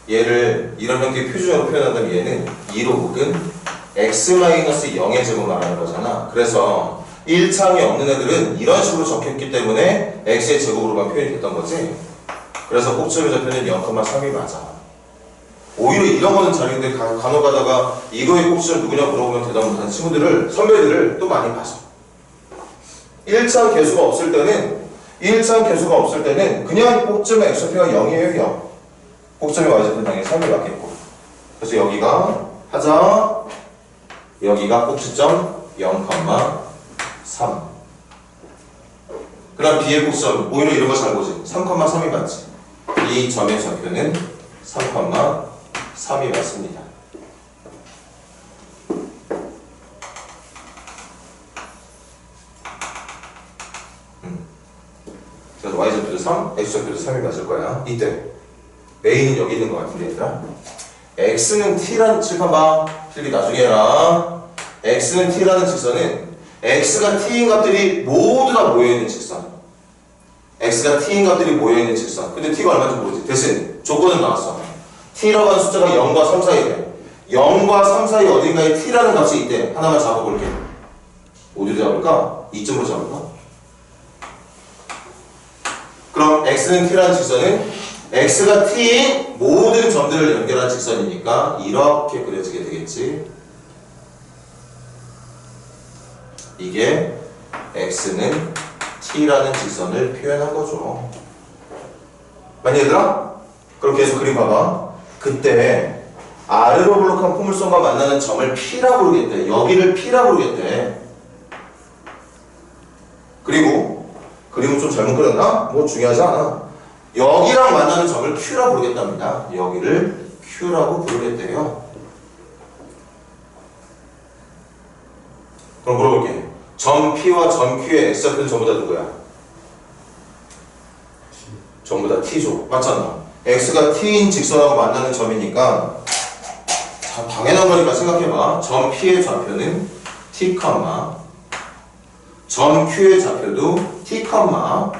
S1: 얘를 이런 형태의 표준어로 표현한다면 얘는 2로 묶은 x-0의 제곱 말하는 거잖아. 그래서 1창이 없는 애들은 이런 식으로 적혔기 때문에 x의 제곱으로만 표현이 됐던 거지. 그래서 꼭지점의 좌표는 0,3이 맞아. 오히려 이런 거는 자기들 간혹 가다가 이거의 꼭지점 누구냐 물어보면 대답 못하는 친구들을, 선배들을 또 많이 봐서 1창 개수가 없을 때는 그냥 꼭지점의 x좌표가 0이에요. 0. 꼭지점의 y좌표는 당연히 3이 맞겠고. 그래서 여기가 하자. 여기가 꼭지점 0,3. 그럼 B의 꼭지점 오히려 이런 거 잘 보지. 3,3이 맞지. 이 점의 좌표는 3,3이 맞습니다. 그래서 y좌표도 3, x좌표도 3이 맞을 거야. 이때 A는 여기 있는 것 같은데 얘들아. x는 t라는 칠판봐. 필기 나중에 해라. x는 t라는 직선은 x가 t인 값들이 모두 다 모여있는 직선. x가 t인 값들이 모여있는 직선. 근데 t가 얼마인지 모르지. 대신 조건은 나왔어. t라고 하는 숫자가 0과 3 사이에 0과 3 사이 어딘가에 t라는 값이 있대. 하나만 잡아볼게. 어디로 잡을까? 2점으로 잡을까? 그럼 x는 t라는 직선은 x가 t인 모든 점들을 연결한 직선이니까 이렇게 그려지게 되겠지. 이게 x는 t라는 직선을 표현한 거죠. 맞니 얘들아? 그럼 계속 그림 봐봐. 그때 아래로 볼록한 포물선과 만나는 점을 P라고 부르겠대. 여기를 P라고 부르겠대. 그리고 그림은 좀 잘못 그렸나? 뭐 중요하지 않아. 여기랑 만나는 점을 Q라고 부르겠답니다. 여기를 Q라고 부르겠대요. 그럼 물어볼게. 점 P와 점 Q의 x좌표는 전부 다 누구야? 전부 다 T죠. 맞잖아. x가 T인 직선하고 만나는 점이니까 당연한 거니까 생각해봐. 점 P의 좌표는 T, 점 Q의 좌표도 T, 그럼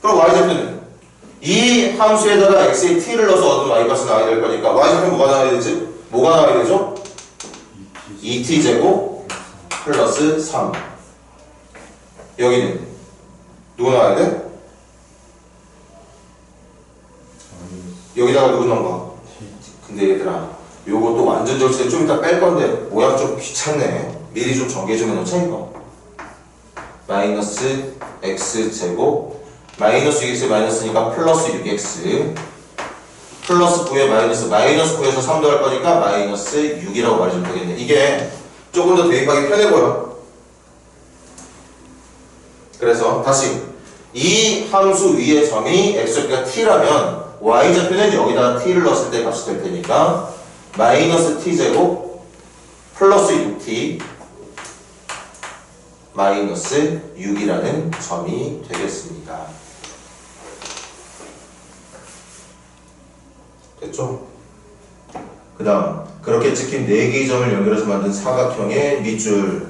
S1: y좌표는 이 함수에다가 x에 t를 넣어서 얻은 y값이 나와야 될 거니까 y좌표는 뭐가 나와야 되지? 뭐가 나와야 되죠? 2t제곱 플러스 3. 여기는 누구 나와야 돼? 여기다가 누구 넣은 거? 근데 얘들아 요것도 완전 절차에 좀 이따 뺄 건데 모양 좀 귀찮네. 미리 좀 정리해주면 놓자 이거. 마이너스 x제곱 마이너스 6x 마이너스니까 플러스 6x 플러스 9에 마이너스 9에서 3도 할 거니까 마이너스 6이라고 말해주면 되겠네. 이게 조금 더 대입하기 편해 보여. 그래서 다시 이 함수 위의 점이 x좌표가 t라면 y좌표는 여기다가 t를 넣었을 때 값이 될 테니까 마이너스 t제곱 플러스 6t 마이너스 6이라는 점이 되겠습니다. 됐죠? 그 다음 그렇게 찍힌 4개의 점을 연결해서 만든 사각형의 밑줄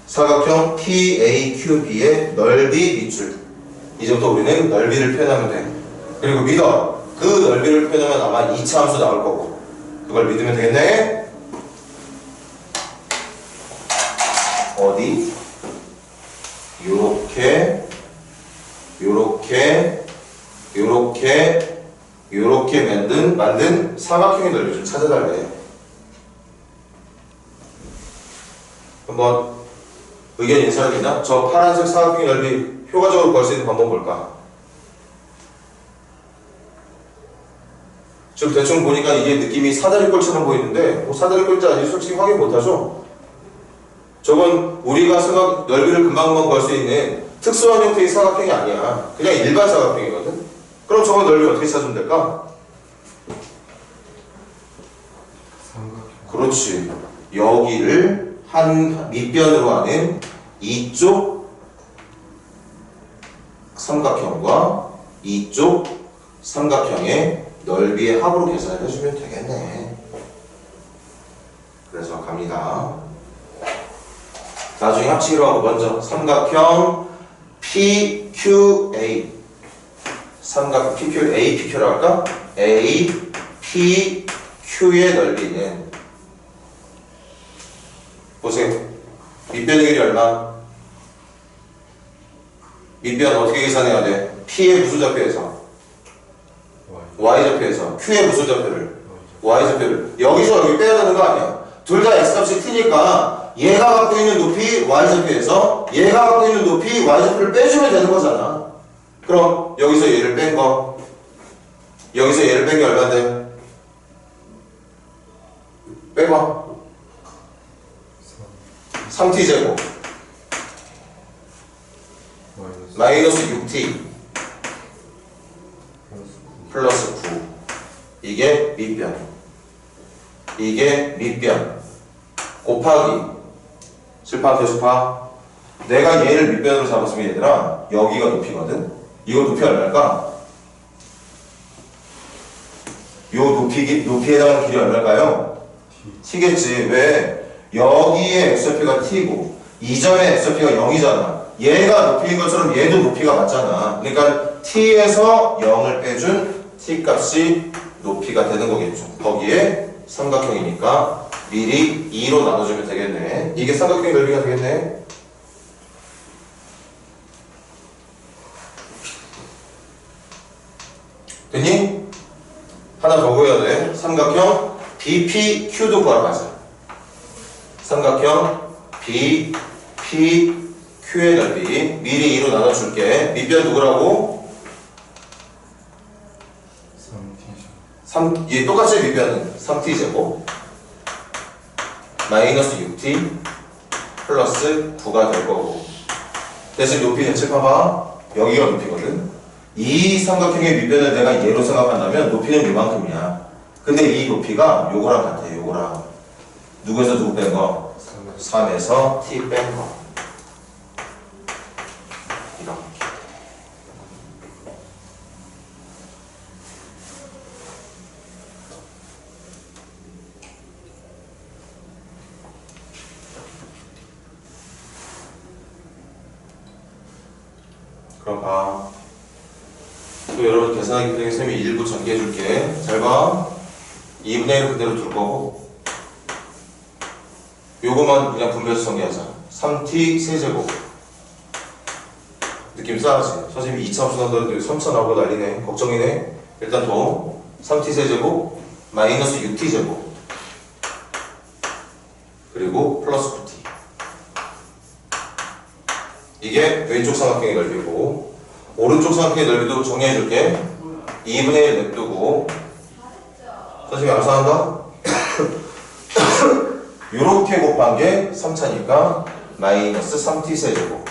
S1: 사각형 PAQB의 넓이 밑줄. 이제부터 우리는 넓이를 표현하면 돼. 그리고 믿어. 그 넓이를 표현하면 아마 2차 함수 나올 거고 그걸 믿으면 되겠네. 어디? 요렇게 만든 사각형의 넓이 좀 찾아달래. 한번 의견 있는 사람 있나? 저 파란색 사각형의 넓이 효과적으로 구할 수 있는 방법 뭘까? 지금 대충 보니까 이게 느낌이 사다리꼴처럼 보이는데 뭐 사다리꼴인지 아닌지 솔직히 확인 못하죠? 저건 우리가 넓이를 금방금방 구할 수 있는 특수한 형태의 사각형이 아니야. 그냥 일반 사각형이거든? 그럼 저건 넓이 어떻게 찾으면 될까? 그렇지. 여기를 한 밑변으로 하는 이쪽 삼각형과 이쪽 삼각형의 넓이의 합으로 계산을 해주면 되겠네. 그래서 갑니다. 나중에 합치기로 하고 먼저 삼각형 PQA 삼각형 PQA, PQ라고 할까? A, P, Q의 넓이는 보세요. 밑변의 길이 얼마? 밑변 어떻게 계산해야 돼? P의 무슨 좌표에서? Y좌표에서. Q의 무슨 좌표를? Y좌표를. 여기서 여기 빼야 되는 거 아니야? 둘 다 X값이 T니까 얘가 갖고 있는 높이 Y좌표에서 얘가 갖고 있는 높이 Y좌표를 빼주면 되는 거잖아. 그럼 여기서 얘를 뺀 거 여기서 얘를 뺀 게 얼마인데? 빼봐. 3t제곱 마이너스 6t 플러스 9 이게 밑변 이게 밑변 곱하기 실파 대수파 내가 얘를 밑변으로 잡았으면 얘들아 여기가 높이거든. 이거 높이 얼마일까? 요 높이에 해당하는 길이 얼마일까요? t겠지. 왜? 여기에 x좌표가 t고 이 점의 x좌표가 0이잖아. 얘가 높이인 것처럼 얘도 높이가 맞잖아. 그러니까 t에서 0을 빼준 t값이 높이가 되는 거겠죠. 거기에 삼각형이니까 미리 2로 나눠주면 되겠네. 이게 삼각형의 넓이가 되겠네. 됐니? 하나 더 보여야 돼. 삼각형 BPQ도 구하러 가자. 삼각형 BPQ의 넓이 미리 2로 나눠줄게. 밑변 누구라고? 3t. 얘 똑같이 밑변은 3t제곱 마이너스 6t 플러스 9가 될 거고 대신 높이는 칠봐봐. 여기가 높이거든. 이 삼각형의 밑변을 내가 얘로 생각한다면 높이는 이만큼이야. 근데 이 높이가 요거랑 같아. 요거랑 누구에서 누구 뺀 거? 3에서 t 뺀 거. 그럼 봐. 또 여러분 계산하기 편하게 쌤이 일부 전개해 줄게. 잘 봐. 2분의 1을 그대로 둘 거고 요거만 그냥 분배해서 전개하자. 3t 세제곱. 느낌 싸하지? 선생님이 2차함수 나오는데 3차 나오고 난리네. 걱정이네. 일단 더 3t 세제곱 마이너스 6t 제곱 그리고 플러스 9t. 이게 왼쪽 삼각형의 넓이고 오른쪽 삼각형의 넓이도 정리해 줄게. 2분의 1 냅두고 선생님이 암산한다? 요렇게 곱한 게 3차니까 마이너스 3t 세제곱.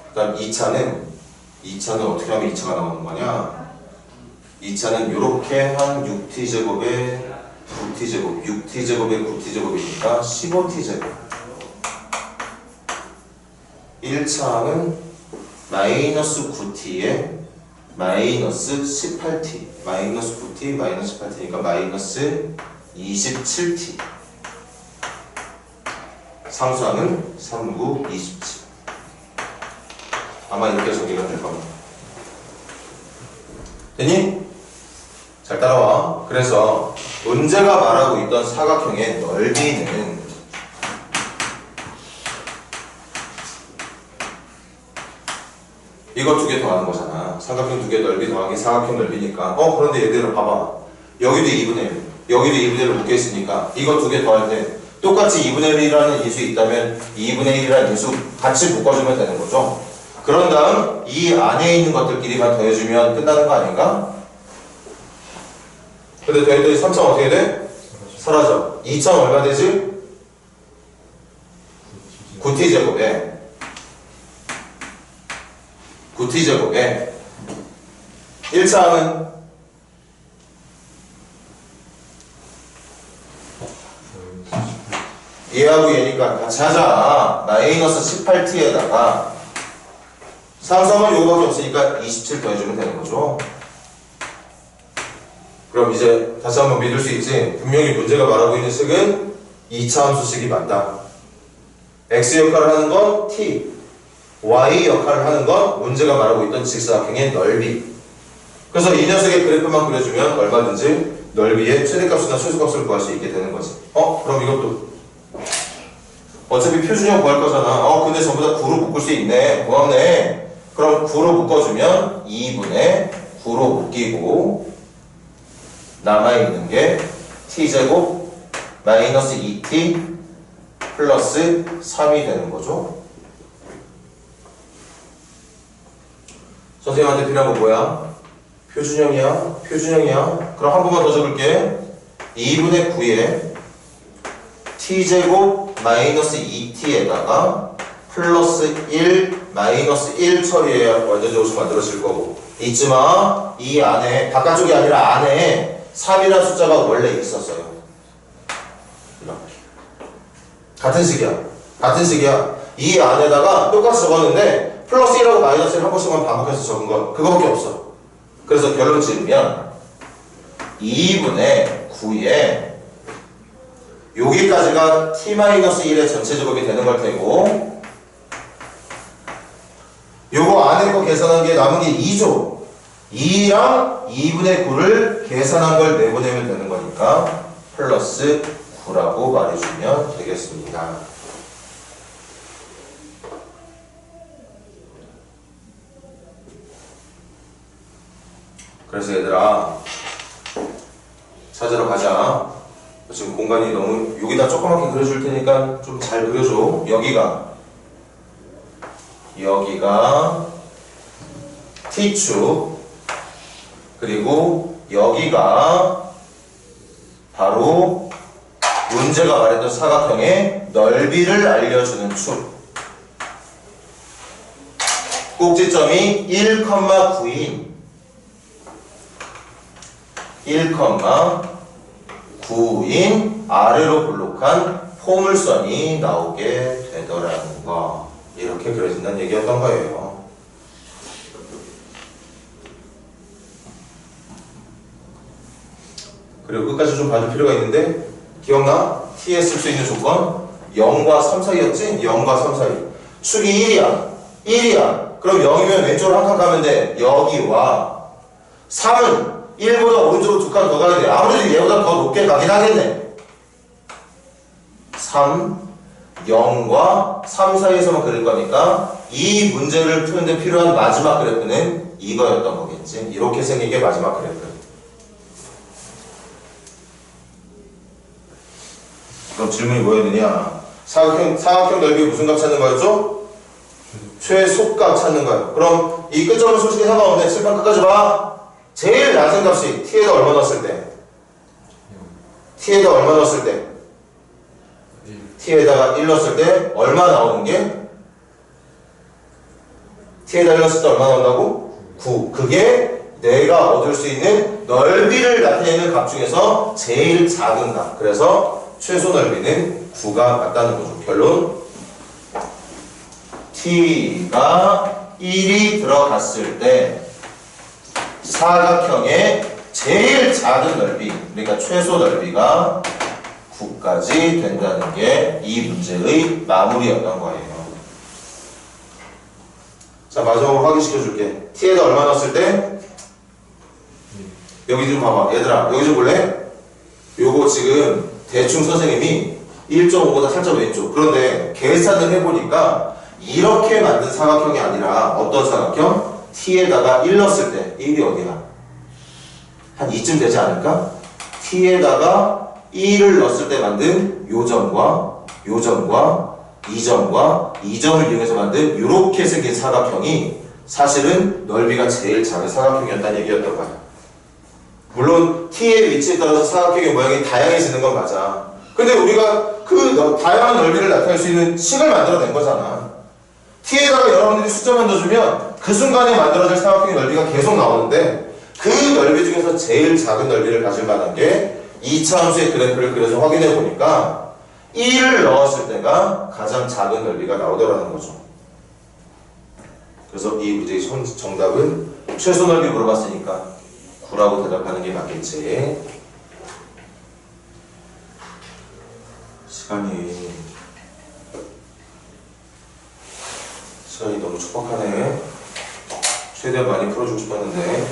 S1: 그 다음 2차는 어떻게 하면 2차가 나오는 거냐? 2차는 요렇게 한 6t 제곱에 9t 제곱, 6t 제곱에 9t 제곱이니까 15t 제곱. 1차는 마이너스 9t에 마이너스 18t, 마이너스 9t, 마이너스 18t니까 마이너스 27t. 상수하는 3, 9, 27. 아마 이렇게 정리가 될 겁니다. 됐니? 잘 따라와. 그래서 문제가 말하고 있던 사각형의 넓이는 이거 두 개 더하는 거잖아. 삼각형 두 개 넓이 더하기 사각형 넓이니까. 그런데 얘들아 봐봐. 여기도 2분의 1, 여기도 2분의 1을 묶여있으니까 이거 두 개 더할 때 똑같이 2분의 1이라는 인수 있다면 2분의 1이라는 인수 같이 묶어주면 되는 거죠. 그런 다음 이 안에 있는 것들끼리만 더해주면 끝나는 거 아닌가? 근데 더했더니 3차 어떻게 돼? 사라져. 2차 얼마 되지? 9t 제곱에 9t 제곱에 1차항은 얘하고 얘니까 같이 하자. 마이너스 18t에다가 상수함은 요거밖에 없으니까 27 더해주면 되는 거죠. 그럼 이제 다시 한번 믿을 수 있지? 분명히 문제가 말하고 있는 식은 2차 함수식이 맞다. x 역할을 하는 건 t, y 역할을 하는 건 문제가 말하고 있던 직사각형의 넓이. 그래서 이 녀석의 그래프만 그려주면 얼마든지 넓이의 최대값이나 최소값을 구할 수 있게 되는 거지. 그럼 이것도 어차피 표준형 구할 거잖아. 근데 전부 다 9로 묶을 수 있네. 고맙네. 그럼 9로 묶어주면 2분의 9로 묶이고 남아있는 게 t제곱 마이너스 2t 플러스 3이 되는 거죠. 선생님한테 필요한 거 뭐야? 표준형이야? 표준형이야? 그럼 한 번만 더 적을게. 2분의 9에 t제곱 마이너스 2t에다가 플러스 1 마이너스 1 처리해야 완전 조수 만들어질 거고, 잊지 마. 이 안에, 바깥쪽이 아니라 안에 3이라는 숫자가 원래 있었어요. 이렇게 같은 식이야. 같은 식이야. 이 안에다가 똑같이 적었는데 플러스 1하고 마이너스 1 한 번씩만 반복해서 적은 거 그거밖에 없어. 그래서 결론 지으면 2분의 9에 여기까지가 t-1의 전체 제곱이 되는 걸 테고, 요거 안에 거 계산한 게 남은 게 2죠. 2랑 2분의 9를 계산한 걸 내보내면 되는 거니까 플러스 9라고 말해주면 되겠습니다. 그래서 얘들아, 찾으러 가자. 지금 공간이 너무, 여기다 조그맣게 그려줄 테니까 좀 잘 그려줘. 여기가 T축, 그리고 여기가 바로 문제가 말했던 사각형의 넓이를 알려주는 축. 꼭지점이 1,9인 1,9인 아래로 볼록한 포물선이 나오게 되더라는 거. 이렇게 그려진다는 얘기였던 거예요. 그리고 끝까지 좀 봐줄 필요가 있는데, 기억나? t에 쓸 수 있는 조건 0과 3 사이였지? 0과 3 사이. 축이 1이야. 그럼 0이면 왼쪽으로 한 칸 가면 돼. 여기와 3은 1보다 오른쪽으로 두 칸 더 가야 돼. 아무래도 얘보다 더 높게 가긴 하겠네. 3, 0과 3 사이에서만 그릴 거니까 이 문제를 푸는데 필요한 마지막 그래프는 이거였던 거겠지. 이렇게 생긴 게 마지막 그래프. 그럼 질문이 뭐였느냐? 사각형 넓이 무슨 값 찾는 거였죠? 최소값 찾는 거예요. 그럼 이 끝점은 솔직히 상관없네. 칠판 끝까지 봐. 제일 낮은 값이 t에다 얼마 넣었을 때? t에다 얼마 넣었을 때? t에다가 1 넣었을 때 얼마 나오는 게? t에다 1 넣었을 때 얼마 나온다고? 9. 그게 내가 얻을 수 있는 넓이를 나타내는 값 중에서 제일 작은 값. 그래서 최소 넓이는 9가 맞다는 거죠. 결론. t가 1이 들어갔을 때 사각형의 제일 작은 넓이, 그러니까 최소 넓이가 9까지 된다는 게 이 문제의 마무리였던 거예요. 자, 마지막으로 확인시켜 줄게. t에다 얼마 넣었을 때? 여기 좀 봐봐. 얘들아, 여기 좀 볼래? 요거 지금 대충 선생님이 1.5보다 살짝 왼쪽. 그런데 계산을 해보니까 이렇게 만든 사각형이 아니라 어떤 사각형? t에다가 1 넣었을 때 1이 어디야? 한 이쯤 되지 않을까? t에다가 1을 넣었을 때 만든 요 점과 요 점과 이 점과 이 점을 이용해서 만든 이렇게 생긴 사각형이 사실은 넓이가 제일 작은 사각형이었다는 얘기였던 거야. 물론 t의 위치에 따라서 사각형의 모양이 다양해지는 건 맞아. 근데 우리가 그 다양한 넓이를 나타낼 수 있는 식을 만들어낸 거잖아. t에다가 여러분들이 숫자만 넣어주면 그 순간에 만들어질 사각형의 넓이가 계속 나오는데 그 넓이 중에서 제일 작은 넓이를 가질 만한 게 2차 함수의 그래프를 그려서 확인해 보니까 1을 넣었을 때가 가장 작은 넓이가 나오더라는 거죠. 그래서 이 문제의 정답은 최소 넓이 물어봤으니까 9라고 대답하는 게 맞겠지. 시간이 너무 촉박하네. 최대한 많이 풀어주고 싶었는데.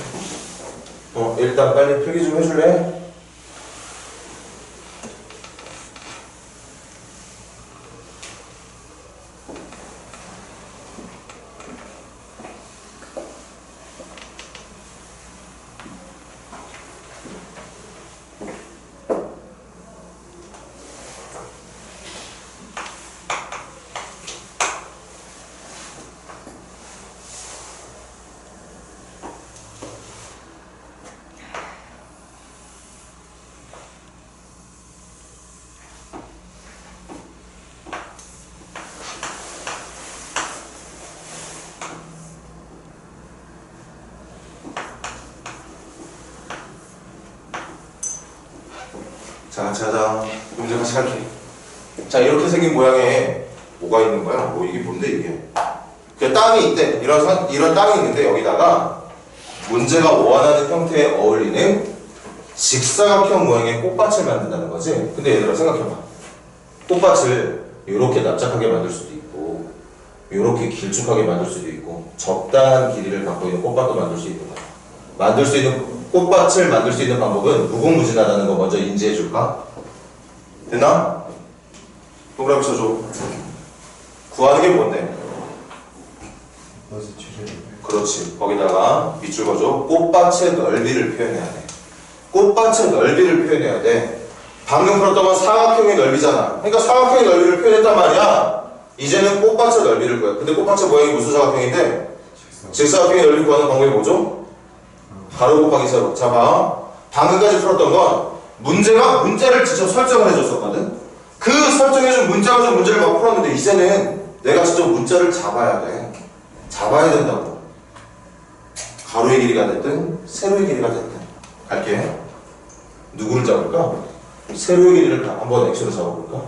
S1: 일단 빨리 필기 좀 해줄래? 자, 같이 하자. 문제 같이 할게. 자, 이렇게 생긴 모양에 뭐가 있는 거야? 이게 뭔데, 이게? 그 땅이 있대. 이런 땅이 있는데, 여기다가 문제가 원하는 형태에 어울리는 직사각형 모양의 꽃밭을 만든다는 거지. 근데 얘들아, 생각해봐. 꽃밭을 이렇게 납작하게 만들 수도 있고, 이렇게 길쭉하게 만들 수도 있고, 적당한 길이를 갖고 있는 꽃밭도 만들 수 있는 거야. 꽃밭을 만들 수 있는 방법은 무궁무진하다는 거 먼저 인지해 줄까? 됐나? 동그라미 쳐줘. 구하는 게 뭔데? 그렇지. 거기다가 밑줄 그어줘. 꽃밭의 넓이를 표현해야 돼. 꽃밭의 넓이를 표현해야 돼. 방금 풀었던 건 사각형의 넓이잖아. 그러니까 사각형의 넓이를 표현했단 말이야. 이제는 꽃밭의 넓이를 구해. 근데 꽃밭의 모양이 무슨 사각형인데? 직사각형의 넓이 구하는 방법이 뭐죠? 가로 곱하기 세로. 자, 봐. 방금까지 풀었던 건 문제를 직접 설정을 해줬었거든. 그 설정해준 문자가 준 문제를 막 풀었는데 이제는 내가 직접 문자를 잡아야 돼. 잡아야 된다고. 가로의 길이가 됐든 세로의 길이가 됐든. 갈게. 누구를 잡을까? 세로의 길이를 한번 x로 잡아볼까?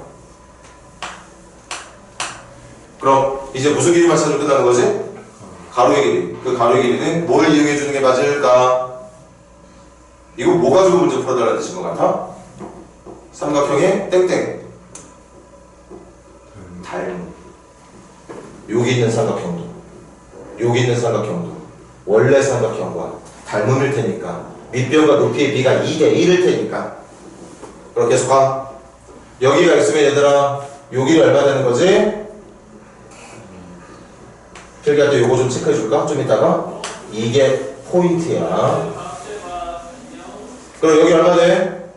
S1: 그럼 이제 무슨 길이만 찾으면 끝나는 거지? 가로의 길이. 그 가로의 길이는 뭘 이용해주는 게 맞을까? 이거 뭐 가지고 문제 풀어달라는 뜻인 것 같아? 삼각형의 땡땡. 닮. 여기 있는 삼각형도. 요 여기 있는 삼각형도 원래 삼각형과 닮음일 테니까 밑변과 높이의 비가 2대 1일 테니까 그렇게 해서 가. 여기가 있으면 얘들아 여기는 얼마 되는 거지? 필기할 때 요거 좀 체크해 줄까? 좀 이따가 이게 포인트야. 그럼 여기 얼마 돼?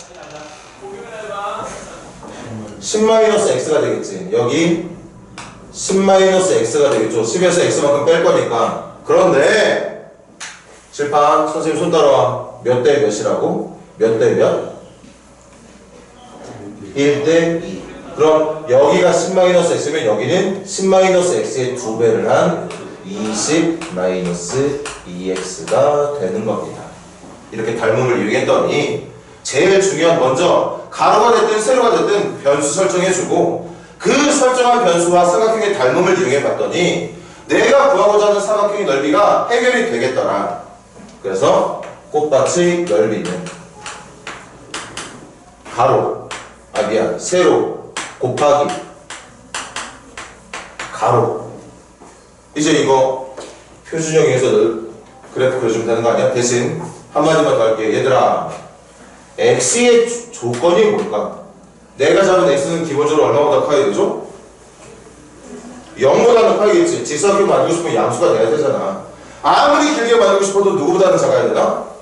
S1: 10-x가 되겠지. 여기 10-x가 되겠죠. 10에서 x만큼 뺄 거니까. 그런데 칠판 선생님 손 따라와. 몇 대 몇이라고? 몇 대 몇? 1대 2. 그럼 여기가 10-x면 여기는 10-x의 2배를 한 20-2x가 되는 겁니다. 이렇게 닮음을 이용했더니 제일 중요한 먼저 가로가 됐든 세로가 됐든 변수 설정해주고 그 설정한 변수와 삼각형의 닮음을 이용해 봤더니 내가 구하고자 하는 삼각형의 넓이가 해결이 되겠더라. 그래서 꽃밭의 넓이는 세로 곱하기 가로. 이제 이거 표준형에서 그래프 그려주면 되는 거 아니야? 대신 한마디만 더 할게. 얘들아 x의 조건이 뭘까? 내가 잡은 x는 기본적으로 얼마보다 커야 되죠? 0보다는 커야겠지. 직사각형 만들고 싶으면 양수가 돼야 되잖아. 아무리 길게 만들고 싶어도 누구보다는 작아야 되나?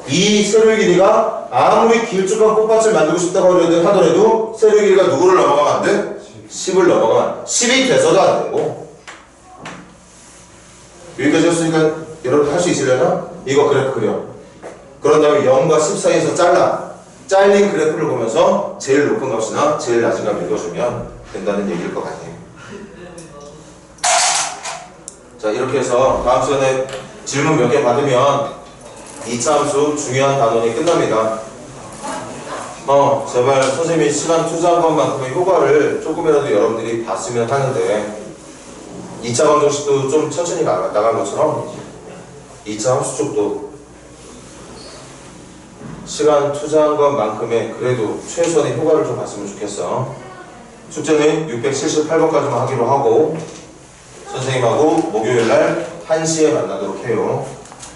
S1: 이 세로의 길이가 아무리 길쭉한 꽃밭을 만들고 싶다고 하더라도 세로의 길이가 누구를 넘어가면 안 돼? 10을 넘어가면 10이 돼서도 안 되고. 여기까지 했으니까 여러분 할 수 있으려나? 이거 그래프 그려. 그런 다음에 0과 10 사이에서 잘린 그래프를 보면서 제일 높은 값이나 제일 낮은 값 읽어주면 된다는 얘기일 것 같아요. 자, 이렇게 해서 다음 시간에 질문 몇 개 받으면 2차 함수 중요한 단원이 끝납니다. 제발 선생님이 시간 투자한 것만큼의 효과를 조금이라도 여러분들이 봤으면 하는데 2차 방정식도 좀 천천히 나간 것처럼 2차 함수 쪽도 시간 투자한 것만큼의 그래도 최소한의 효과를 좀 봤으면 좋겠어. 숙제는 678번까지만 하기로 하고 선생님하고 목요일날 1시에 만나도록 해요.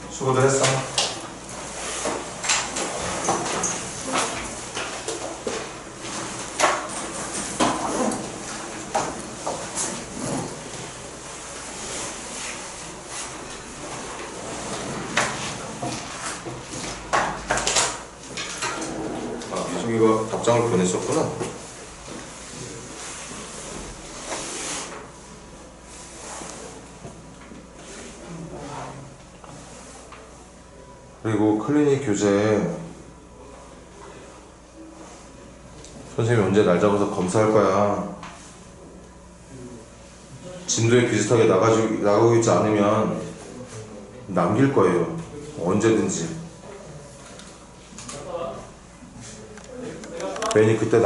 S1: 수고들 했어. 이거 답장을 보냈었구나. 그리고 클리닉 교재 선생님이 언제 날 잡아서 검사할 거야. 진도에 비슷하게 나가고 있지 않으면 남길 거예요. 언제든지. 괜히 그때